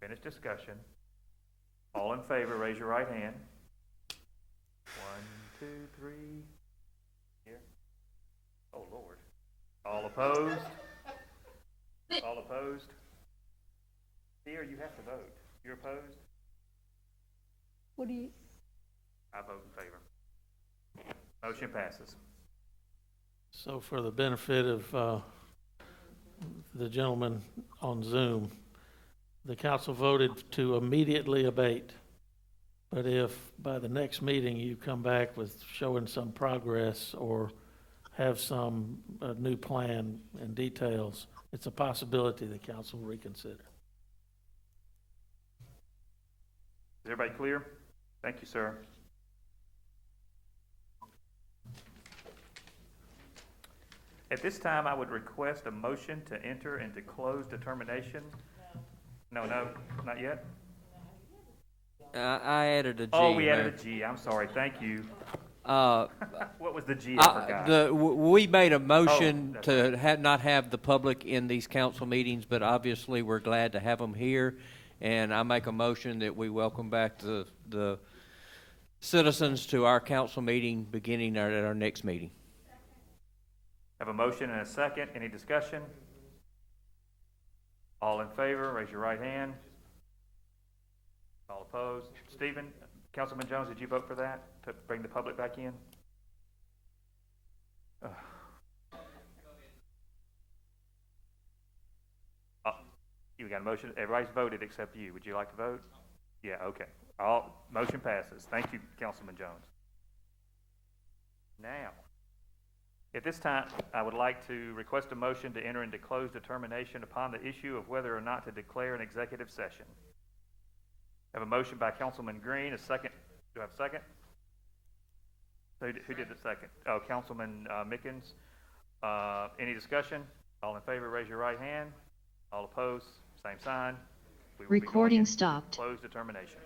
Finished discussion. All in favor, raise your right hand. 1, 2, 3. Here. Oh, Lord. All opposed? All opposed? Dear, you have to vote. You're opposed? What do you, I vote in favor. Motion passes. So for the benefit of the gentleman on Zoom, the council voted to immediately abate. But if by the next meeting you come back with showing some progress or have some new plan and details, it's a possibility the council will reconsider. Is everybody clear? Thank you, sir. At this time, I would request a motion to enter into closed determination. No, not yet? I added a G. Oh, we Mayor. added a G. I'm sorry. Thank you. What was the G? I forgot. We made a motion that's to not have the public in these council meetings, but obviously we're glad to have them here. And I make a motion that we welcome back the citizens to our council meeting beginning at our next meeting. Have a motion and a second. Any discussion? All in favor, raise your right hand. All opposed? Stephen, Councilman Jones, did you vote for that, to bring the public back in? You got a motion? Everybody's voted except you. Would you like to vote? Yeah, okay. Motion passes. Thank you, Councilman Jones. Now, at this time, I would like to request a motion to enter into closed determination upon the issue of whether or not to declare an executive session. I have a motion by Councilman Green, a second. Do I have a second? Who did the second? Oh, Councilman Mickens. Any discussion? All in favor, raise your right hand. All opposed, same sign. We will be going Recording into stopped. Closed determination.